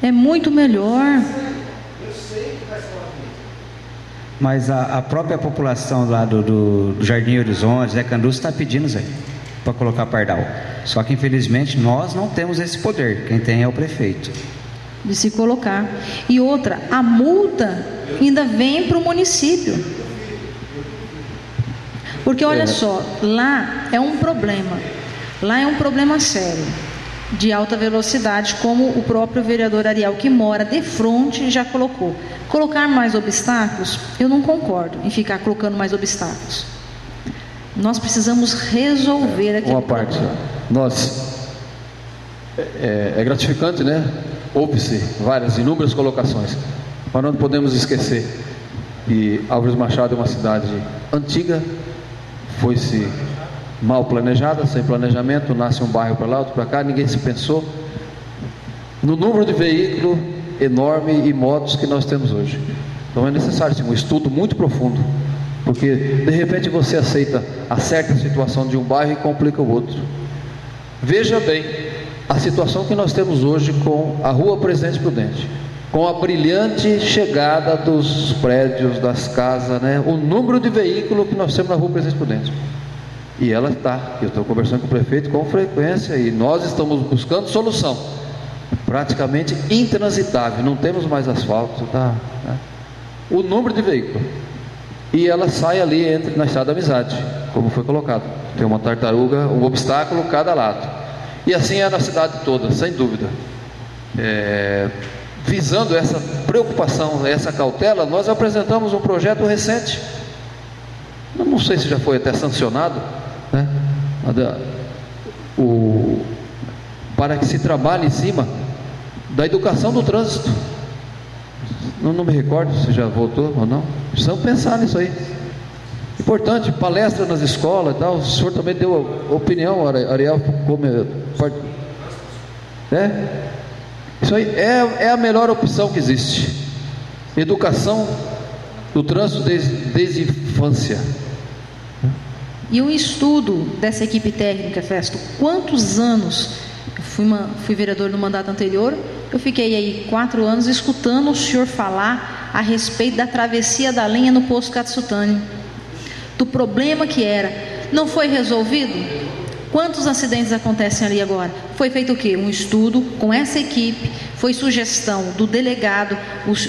É muito melhor. Mas a própria população lá do Jardim Horizonte, Zé Canduço, está pedindo, Zé, para colocar pardal. Só que infelizmente nós não temos esse poder. Quem tem é o prefeito. De se colocar. E outra, a multa ainda vem para o município. Porque olha só, lá é um problema. Lá é um problema sério, de alta velocidade, como o próprio vereador Ariel, que mora de frente, já colocou. Colocar mais obstáculos, eu não concordo em ficar colocando mais obstáculos. Nós precisamos resolver aqui. Uma parte. Nós, é gratificante, né? Houve-se inúmeras colocações, mas não podemos esquecer que Álvares Machado é uma cidade antiga, foi-se mal planejada, sem planejamento, nasce um bairro para lá, outro para cá, ninguém se pensou no número de veículos enorme e motos que nós temos hoje. Então é necessário sim, um estudo muito profundo, porque de repente você acerta a situação de um bairro e complica o outro. Veja bem a situação que nós temos hoje com a Rua Presidente Prudente, com a brilhante chegada dos prédios, das casas, né? O número de veículos que nós temos na Rua Presidente Prudente. E ela está, eu estou conversando com o prefeito com frequência e nós estamos buscando solução. Praticamente intransitável, não temos mais asfalto, tá, né? O número de veículos. E ela sai ali na Estrada da Amizade, como foi colocado. Tem uma tartaruga, um obstáculo cada lado. E assim é na cidade toda, sem dúvida. Visando essa preocupação, essa cautela, nós apresentamos um projeto recente. Eu não sei se já foi até sancionado, né? Para que se trabalhe em cima da educação do trânsito. Não me recordo se já voltou ou não. Precisamos pensar nisso aí. Importante, palestra nas escolas e tal. O senhor também deu opinião, Ariel, isso aí é a melhor opção que existe. Educação do trânsito desde a infância. E um estudo dessa equipe técnica, Festo, quantos anos, fui vereador no mandato anterior, eu fiquei aí 4 anos escutando o senhor falar a respeito da travessia da linha no posto Katsutani, do problema que era. Não foi resolvido? Quantos acidentes acontecem ali agora? Foi feito o quê? Um estudo com essa equipe, foi sugestão do delegado,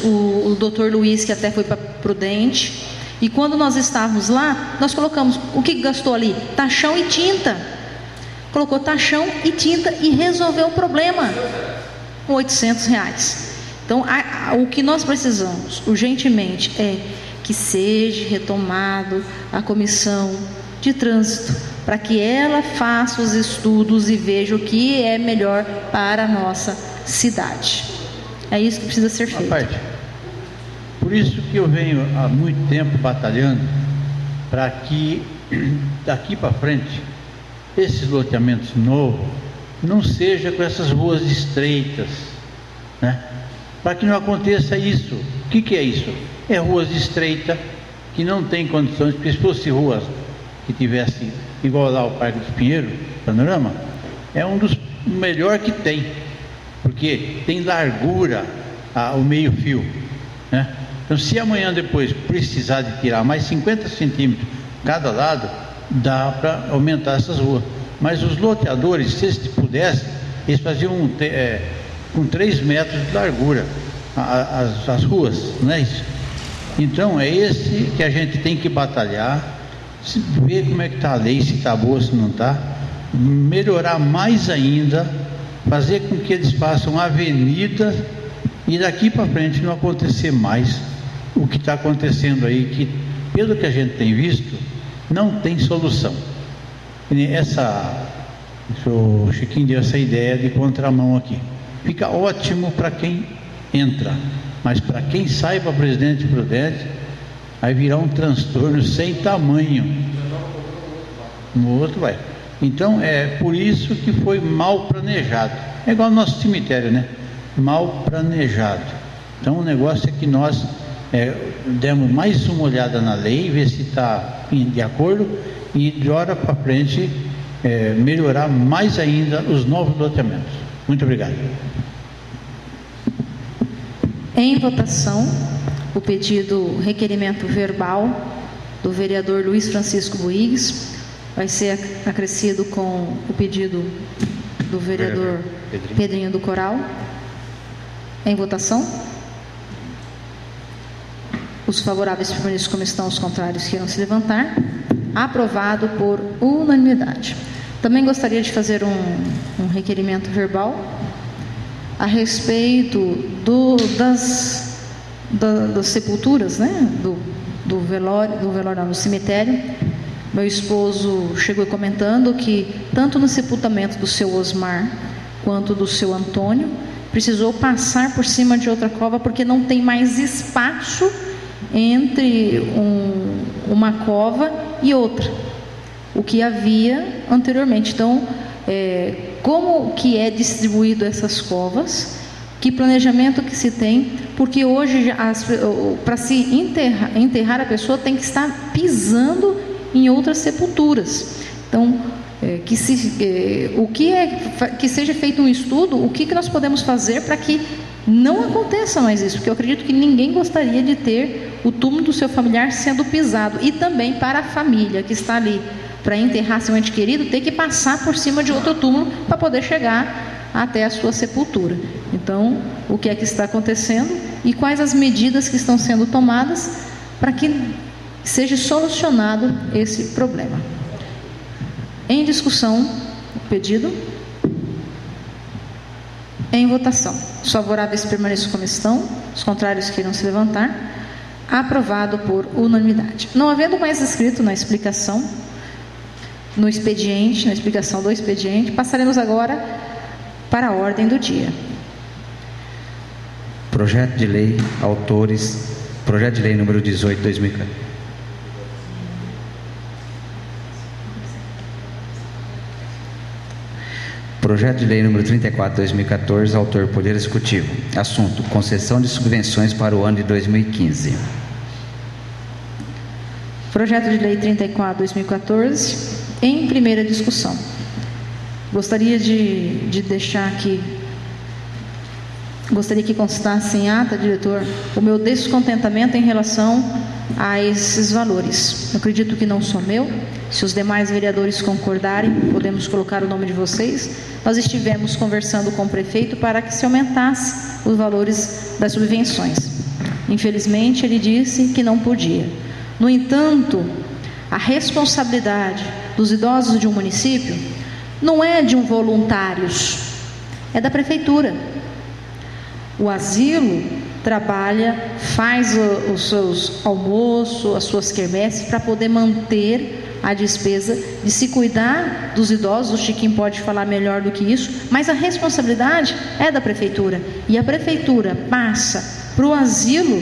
o doutor Luiz, que até foi para Prudente, e quando nós estávamos lá, nós colocamos, o que gastou ali? Tachão e tinta. Colocou tachão e tinta e resolveu o problema com R$800. Então, o que nós precisamos urgentemente é que seja retomado a comissão de trânsito, para que ela faça os estudos e veja o que é melhor para a nossa cidade. É isso que precisa ser feito. Por isso que eu venho há muito tempo batalhando para que daqui para frente esses loteamentos novos não sejam com essas ruas estreitas, né? Para que não aconteça isso. O que é isso? É ruas estreitas que não tem condições, porque se fosse ruas que tivesse igual lá o Parque dos Pinheiros, Panorama, é um dos melhor que tem, porque tem largura o meio fio, né? Então, se amanhã depois precisar de tirar mais 50 centímetros cada lado, dá para aumentar essas ruas. Mas os loteadores, se eles pudessem, eles faziam com 3 metros de largura as ruas, não é isso? Então, é esse que a gente tem que batalhar, ver como é que está a lei, se está boa, se não está, melhorar mais ainda, fazer com que eles façam avenidas e daqui para frente não acontecer mais o que está acontecendo aí, que pelo que a gente tem visto, não tem solução. O Chiquinho deu essa ideia de contramão aqui. Fica ótimo para quem entra, mas para quem sai para Presidente Prudente, vai virar um transtorno sem tamanho. No outro vai. Então é por isso que foi mal planejado. É igual ao nosso cemitério, né? Mal planejado. Então o negócio é que nós demos mais uma olhada na lei, ver se está de acordo e de hora para frente melhorar mais ainda os novos loteamentos. Muito obrigado. Em votação, o pedido requerimento verbal do vereador Luiz Francisco Boigues vai ser acrescido com o pedido do vereador Pedrinho do Coral. Em votação. Os favoráveis permaneçam como estão, os contrários queiram se levantar. Aprovado por unanimidade. Também gostaria de fazer um requerimento verbal a respeito das sepulturas, né? do velório no cemitério. Meu esposo chegou comentando que tanto no sepultamento do seu Osmar quanto do seu Antônio precisou passar por cima de outra cova porque não tem mais espaço entre uma cova e outra, o que havia anteriormente. Então, como que é distribuído essas covas? Que planejamento que se tem? Porque hoje, para se enterrar a pessoa, tem que estar pisando em outras sepulturas. Então, que seja feito um estudo, o que nós podemos fazer para que não aconteça mais isso, porque eu acredito que ninguém gostaria de ter o túmulo do seu familiar sendo pisado, e também para a família que está ali para enterrar seu ente querido, ter que passar por cima de outro túmulo para poder chegar até a sua sepultura. Então, o que é que está acontecendo e quais as medidas que estão sendo tomadas para que seja solucionado esse problema. Em discussão, o pedido. Em votação. Os favoráveis permaneçam como estão, os contrários queiram se levantar. Aprovado por unanimidade. Não havendo mais escrito na explicação, na explicação do expediente, passaremos agora para a ordem do dia. Projeto de lei, autores, projeto de lei número 18, 2014. Projeto de lei número 34, 2014, autor Poder Executivo. Assunto: concessão de subvenções para o ano de 2015. Projeto de lei 34, 2014, em primeira discussão. Gostaria de deixar aqui, gostaria que constasse em ata, diretor, o meu descontentamento em relação a esses valores. Eu acredito que não só meu, se os demais vereadores concordarem, podemos colocar o nome de vocês. Nós estivemos conversando com o prefeito para que se aumentasse os valores das subvenções. Infelizmente, ele disse que não podia. No entanto, a responsabilidade dos idosos de um município não é de um voluntários, é da prefeitura. O asilo trabalha, faz os seus almoços, as suas quermesses, para poder manter a despesa de se cuidar dos idosos. O Chiquinho pode falar melhor do que isso, mas a responsabilidade é da prefeitura. E a prefeitura passa para o asilo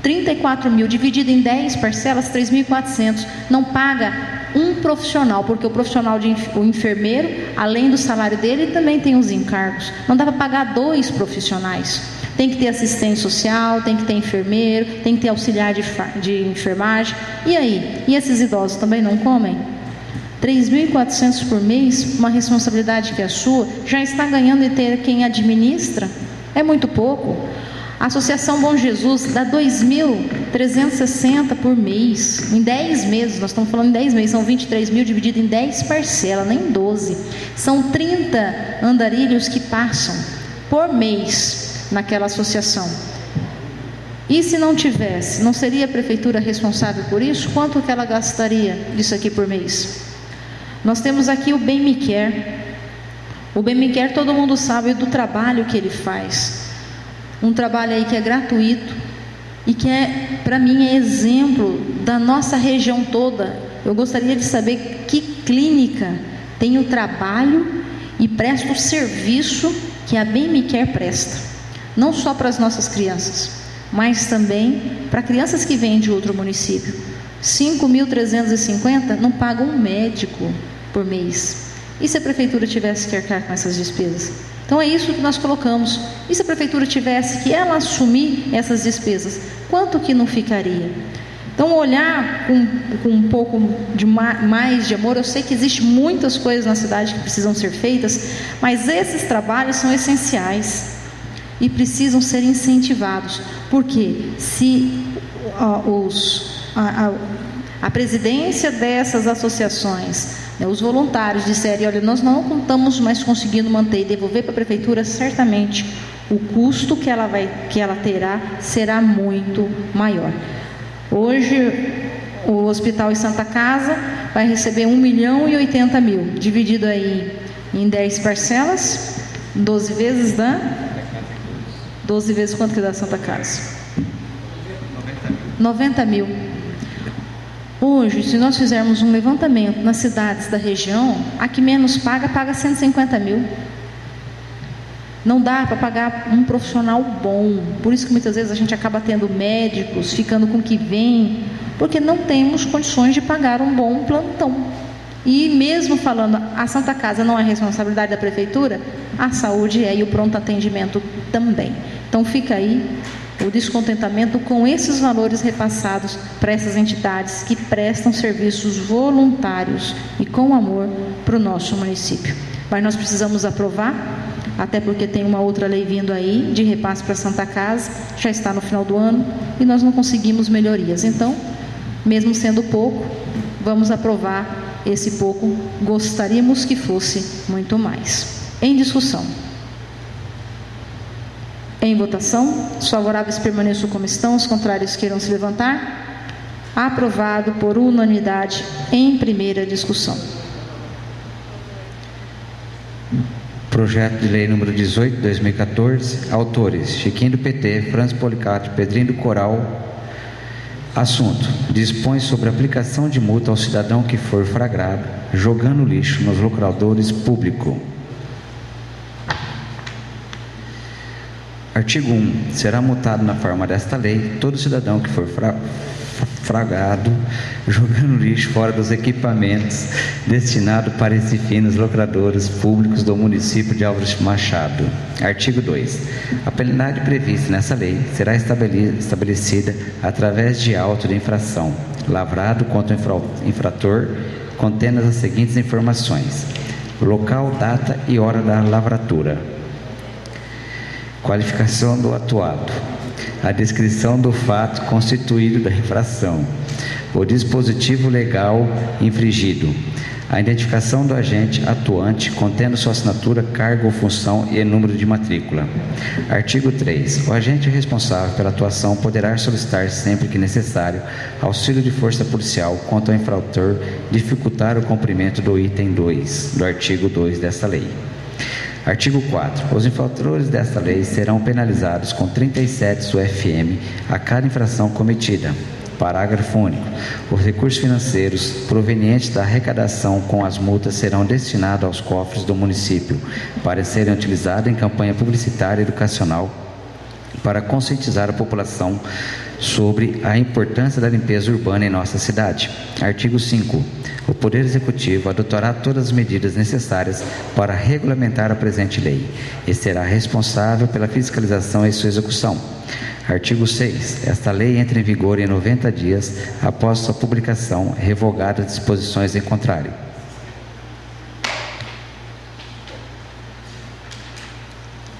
34 mil, dividido em 10 parcelas, 3.400. Não paga um profissional, porque o profissional, o enfermeiro, além do salário dele, também tem os encargos. Não dá para pagar 2 profissionais. Tem que ter assistente social, tem que ter enfermeiro, tem que ter auxiliar de enfermagem. E aí? E esses idosos também não comem? 3.400 por mês, uma responsabilidade que é sua, já está ganhando e ter quem administra? É muito pouco. A Associação Bom Jesus dá 2.360 por mês, em 10 meses, nós estamos falando em 10 meses, são 23 mil dividido em 10 parcelas, nem 12. São 30 andarilhos que passam por mês naquela associação. E se não tivesse, não seria a prefeitura responsável por isso? Quanto que ela gastaria disso aqui por mês? Nós temos aqui o Bem Me Quer. O Bem Me Quer, todo mundo sabe do trabalho que ele faz. Um trabalho aí que é gratuito e que para mim é exemplo da nossa região toda. Eu gostaria de saber que clínica tem o trabalho e presta o serviço que a Bem Me Quer presta. Não só para as nossas crianças, mas também para crianças que vêm de outro município. 5.350 não paga um médico por mês. E se a prefeitura tivesse que arcar com essas despesas? Então é isso que nós colocamos. E se a prefeitura tivesse que ela assumir essas despesas, quanto que não ficaria? Então olhar com um pouco de mais de amor. Eu sei que existem muitas coisas na cidade que precisam ser feitas, mas esses trabalhos são essenciais. e precisam ser incentivados, porque se a presidência dessas associações, né, os voluntários disserem, olha, nós não estamos mais conseguindo manter e devolver para a prefeitura, certamente o custo que ela terá será muito maior. Hoje, o Hospital em Santa Casa vai receber 1.080.000, dividido aí em 10 parcelas, 12 vezes dá? 12 vezes quanto que dá a Santa Casa? 90.000. Hoje, se nós fizermos um levantamento nas cidades da região, a que menos paga 150.000. Não dá para pagar um profissional bom. Por isso que muitas vezes a gente acaba tendo médicos ficando com o que vem, porque não temos condições de pagar um bom plantão. E mesmo falando, a Santa Casa não é responsabilidade da prefeitura, a saúde é, e o pronto atendimento também. Então fica aí o descontentamento com esses valores repassados para essas entidades que prestam serviços voluntários e com amor para o nosso município. Mas nós precisamos aprovar, até porque tem uma outra lei vindo aí de repasse para a Santa Casa, já está no final do ano e nós não conseguimos melhorias. Então, mesmo sendo pouco, vamos aprovar esse pouco, gostaríamos que fosse muito mais. Em discussão. Em votação, os favoráveis permaneçam como estão, os contrários queiram se levantar. Aprovado por unanimidade em primeira discussão. Projeto de lei número 18, de 2014, autores Chiquinho do PT, Francis Policato, Pedrinho do Coral. Assunto: dispõe sobre a aplicação de multa ao cidadão que for flagrado jogando lixo nos locadores públicos. Artigo 1. Será multado na forma desta lei todo cidadão que for flagrado jogando lixo fora dos equipamentos destinados para esse fim nos locadores públicos do município de Álvares Machado. Artigo 2. A penalidade prevista nessa lei será estabelecida através de auto de infração lavrado contra o infrator, contendo as seguintes informações: local, data e hora da lavratura, qualificação do atuado, a descrição do fato constituído da infração, o dispositivo legal infringido, a identificação do agente atuante, contendo sua assinatura, cargo ou função e número de matrícula. Artigo 3. O agente responsável pela atuação poderá solicitar, sempre que necessário, auxílio de força policial contra o infrator, dificultar o cumprimento do item 2 do artigo 2 desta lei. Artigo 4. Os infratores desta lei serão penalizados com 37 UFM a cada infração cometida. Parágrafo único. Os recursos financeiros provenientes da arrecadação com as multas serão destinados aos cofres do município para serem utilizados em campanha publicitária e educacional para conscientizar a população sobre a importância da limpeza urbana em nossa cidade. Artigo 5. O Poder Executivo adotará todas as medidas necessárias para regulamentar a presente lei e será responsável pela fiscalização e sua execução. Artigo 6. Esta lei entra em vigor em 90 dias após sua publicação, revogadas as disposições em contrário.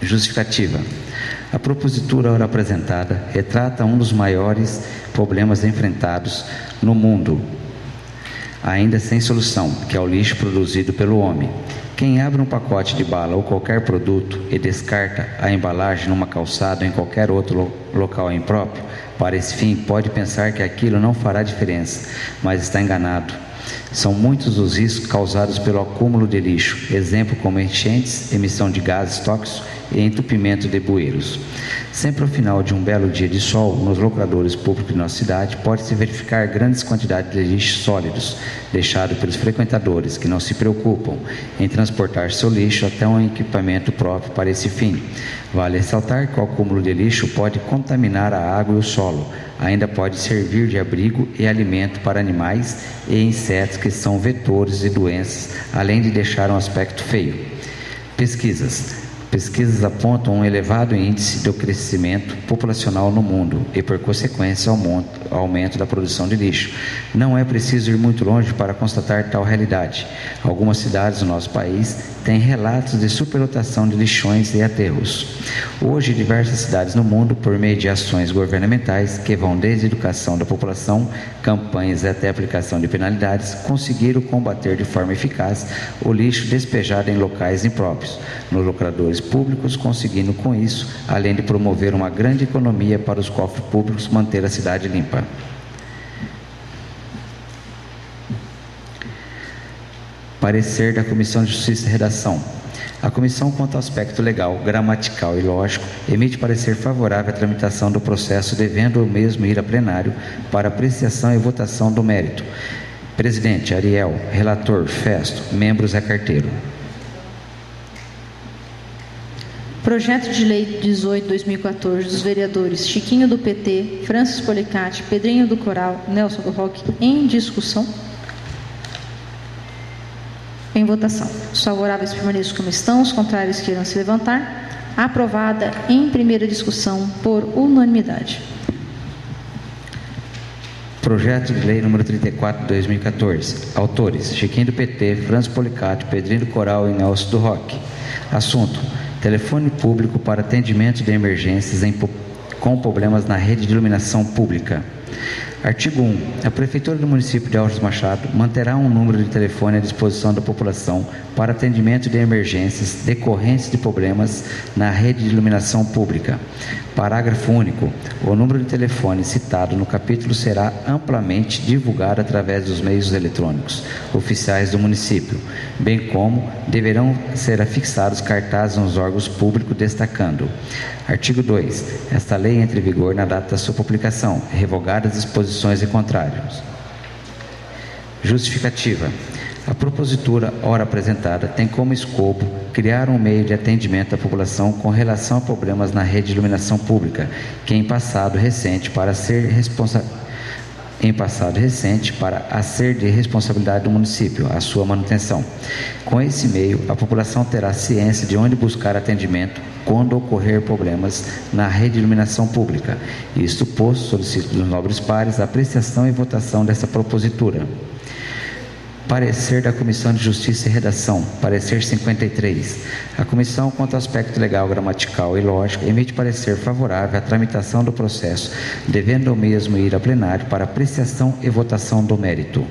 Justificativa. A propositura ora apresentada retrata um dos maiores problemas enfrentados no mundo, ainda sem solução, que é o lixo produzido pelo homem. Quem abre um pacote de bala ou qualquer produto e descarta a embalagem numa calçada ou em qualquer outro local impróprio para esse fim, pode pensar que aquilo não fará diferença, mas está enganado. São muitos os riscos causados pelo acúmulo de lixo, exemplo como enchentes, emissão de gases tóxicos e entupimento de bueiros. Sempre ao final de um belo dia de sol, nos locadores públicos de nossa cidade, pode-se verificar grandes quantidades de lixo sólidos, deixado pelos frequentadores, que não se preocupam em transportar seu lixo até um equipamento próprio para esse fim. Vale ressaltar que o acúmulo de lixo pode contaminar a água e o solo, ainda pode servir de abrigo e alimento para animais e insetos que são vetores de doenças, além de deixar um aspecto feio. Pesquisas apontam um elevado índice de crescimento populacional no mundo e, por consequência, aumento da produção de lixo. Não é preciso ir muito longe para constatar tal realidade. Algumas cidades do nosso país têm relatos de superlotação de lixões e aterros. Hoje, diversas cidades no mundo, por meio de ações governamentais que vão desde a educação da população, campanhas até a aplicação de penalidades, conseguiram combater de forma eficaz o lixo despejado em locais impróprios, nos locadores públicos, conseguindo com isso, além de promover uma grande economia para os cofres públicos, manter a cidade limpa. Parecer da Comissão de Justiça e Redação. A comissão, quanto ao aspecto legal, gramatical e lógico, emite parecer favorável à tramitação do processo, devendo o mesmo ir a plenário para apreciação e votação do mérito. Presidente, Ariel. Relator, Festo. Membros, Zé Carteiro. Projeto de Lei 18/2014 dos vereadores Chiquinho do PT, Francis Policati, Pedrinho do Coral, Nelson do Roque, em discussão. Em votação. Os favoráveis permaneçam como estão, os contrários queiram se levantar. Aprovada em primeira discussão por unanimidade. Projeto de Lei número 34 de 2014. Autores: Chiquinho do PT, Francis Policati, Pedrinho do Coral e Nelson do Roque. Assunto: telefone público para atendimento de emergências com problemas na rede de iluminação pública. Artigo 1. A Prefeitura do município de Altos Machado manterá um número de telefone à disposição da população para atendimento de emergências decorrentes de problemas na rede de iluminação pública. Parágrafo único. O número de telefone citado no capítulo será amplamente divulgado através dos meios eletrônicos oficiais do município, bem como deverão ser afixados cartazes nos órgãos públicos destacando. Artigo 2. Esta lei entra em vigor na data da sua publicação, revogadas disposições e contrários. Justificativa. A propositura, ora apresentada, tem como escopo criar um meio de atendimento à população com relação a problemas na rede de iluminação pública, que em passado recente para a ser de responsabilidade do município, a sua manutenção. Com esse meio, a população terá ciência de onde buscar atendimento quando ocorrer problemas na rede de iluminação pública. Isto posto, solicito dos nobres pares a apreciação e votação dessa propositura. Parecer da Comissão de Justiça e Redação. Parecer 53. A comissão, quanto ao aspecto legal, gramatical e lógico, emite parecer favorável à tramitação do processo, devendo o mesmo ir a plenário para apreciação e votação do mérito.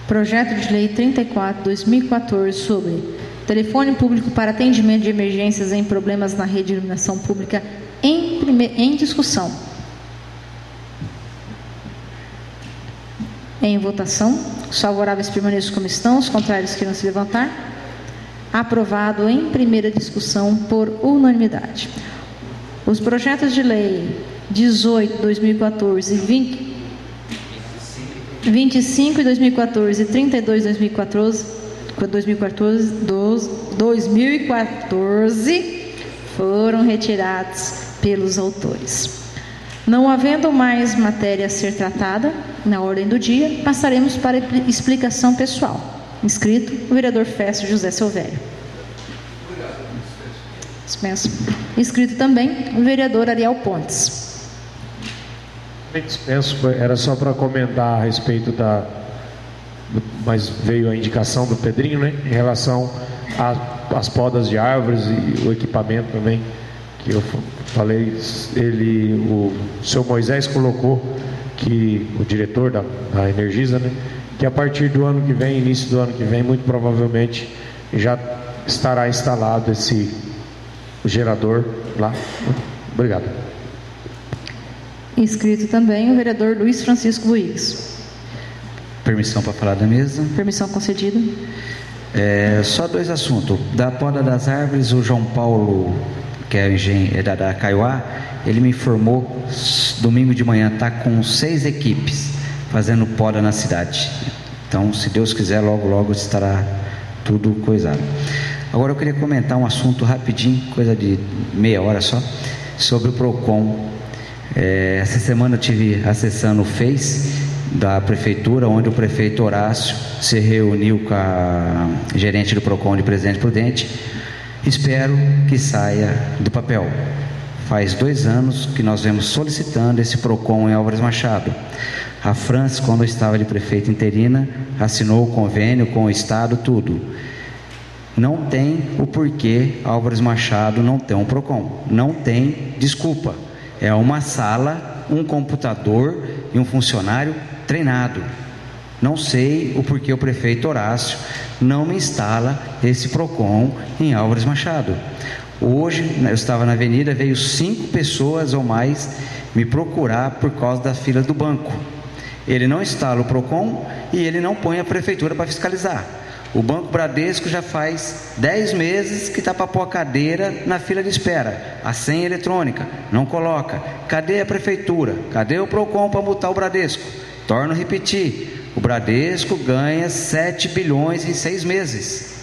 Projeto de Lei 34/2014 sobre telefone público para atendimento de emergências em problemas na rede de iluminação pública em discussão. Em votação. Os favoráveis permaneçam como estão, os contrários queiram se levantar. Aprovado em primeira discussão por unanimidade. Os projetos de lei 18/2014, 25 de 2014 e 32 de 2014 foram retirados pelos autores. Não havendo mais matéria a ser tratada na ordem do dia, passaremos para explicação pessoal. Inscrito, o vereador Festo José Silvério. Dispenso. Inscrito também, o vereador Ariel Pontes. Dispenso, era só para comentar a respeito mas veio a indicação do Pedrinho, né? Em relação às podas de árvores e o equipamento também, que eu falei, o seu Moisés colocou que o diretor da Energisa, né, que a partir do ano que vem, início do ano que vem, muito provavelmente já estará instalado esse gerador lá. Obrigado. Inscrito também o vereador Luiz Francisco Luiz. Permissão para falar da mesa. Permissão concedida. Só dois assuntos. Da poda das árvores, o João Paulo, que é engenheiro da Caiuá, ele me informou, domingo de manhã, está com 6 equipes fazendo poda na cidade. Então, se Deus quiser, logo, logo estará tudo coisado. Agora eu queria comentar um assunto rapidinho, coisa de meia hora só, sobre o PROCON. Essa semana eu estive acessando o Face da Prefeitura, onde o prefeito Horácio se reuniu com a gerente do PROCON de Presidente Prudente. Espero que saia do papel. Faz 2 anos que nós vemos solicitando esse PROCON em Álvares Machado. A França, quando estava de prefeita interina, assinou o convênio com o Estado, tudo. Não tem o porquê Álvares Machado não ter um PROCON. Não tem desculpa. É uma sala, um computador e um funcionário treinado. Não sei o porquê o prefeito Horácio não me instala esse PROCON em Álvares Machado. Hoje, eu estava na avenida, veio 5 pessoas ou mais me procurar por causa da fila do banco. Ele não instala o PROCON e ele não põe a prefeitura para fiscalizar. O Banco Bradesco já faz 10 meses que está para pôr a cadeira na fila de espera. A senha eletrônica, não coloca. Cadê a prefeitura? Cadê o PROCON para multar o Bradesco? Torno a repetir, o Bradesco ganha 7 bilhões em 6 meses.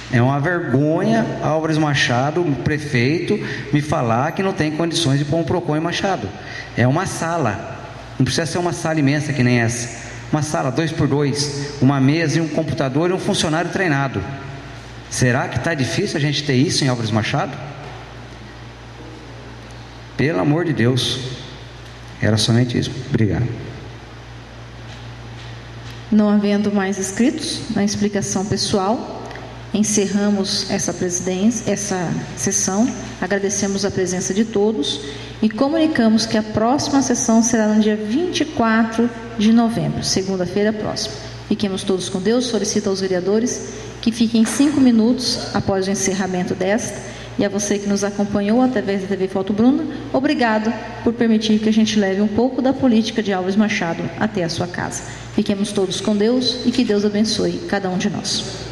É uma vergonha Álvares Machado, o prefeito, me falar que não tem condições de pôr um PROCON em Machado. É uma sala. Não precisa ser uma sala imensa que nem essa. Uma sala 2x2, uma mesa e um computador e um funcionário treinado. Será que está difícil a gente ter isso em Álvares Machado? Pelo amor de Deus. Era somente isso. Obrigado. Não havendo mais inscritos na explicação pessoal, encerramos essa sessão. Agradecemos a presença de todos e comunicamos que a próxima sessão será no dia 24 de novembro, segunda-feira próxima. Fiquemos todos com Deus. Solicito aos vereadores que fiquem 5 minutos após o encerramento desta. E a você que nos acompanhou através da TV Foto Bruna, obrigado por permitir que a gente leve um pouco da política de Álvares Machado até a sua casa. Fiquemos todos com Deus e que Deus abençoe cada um de nós.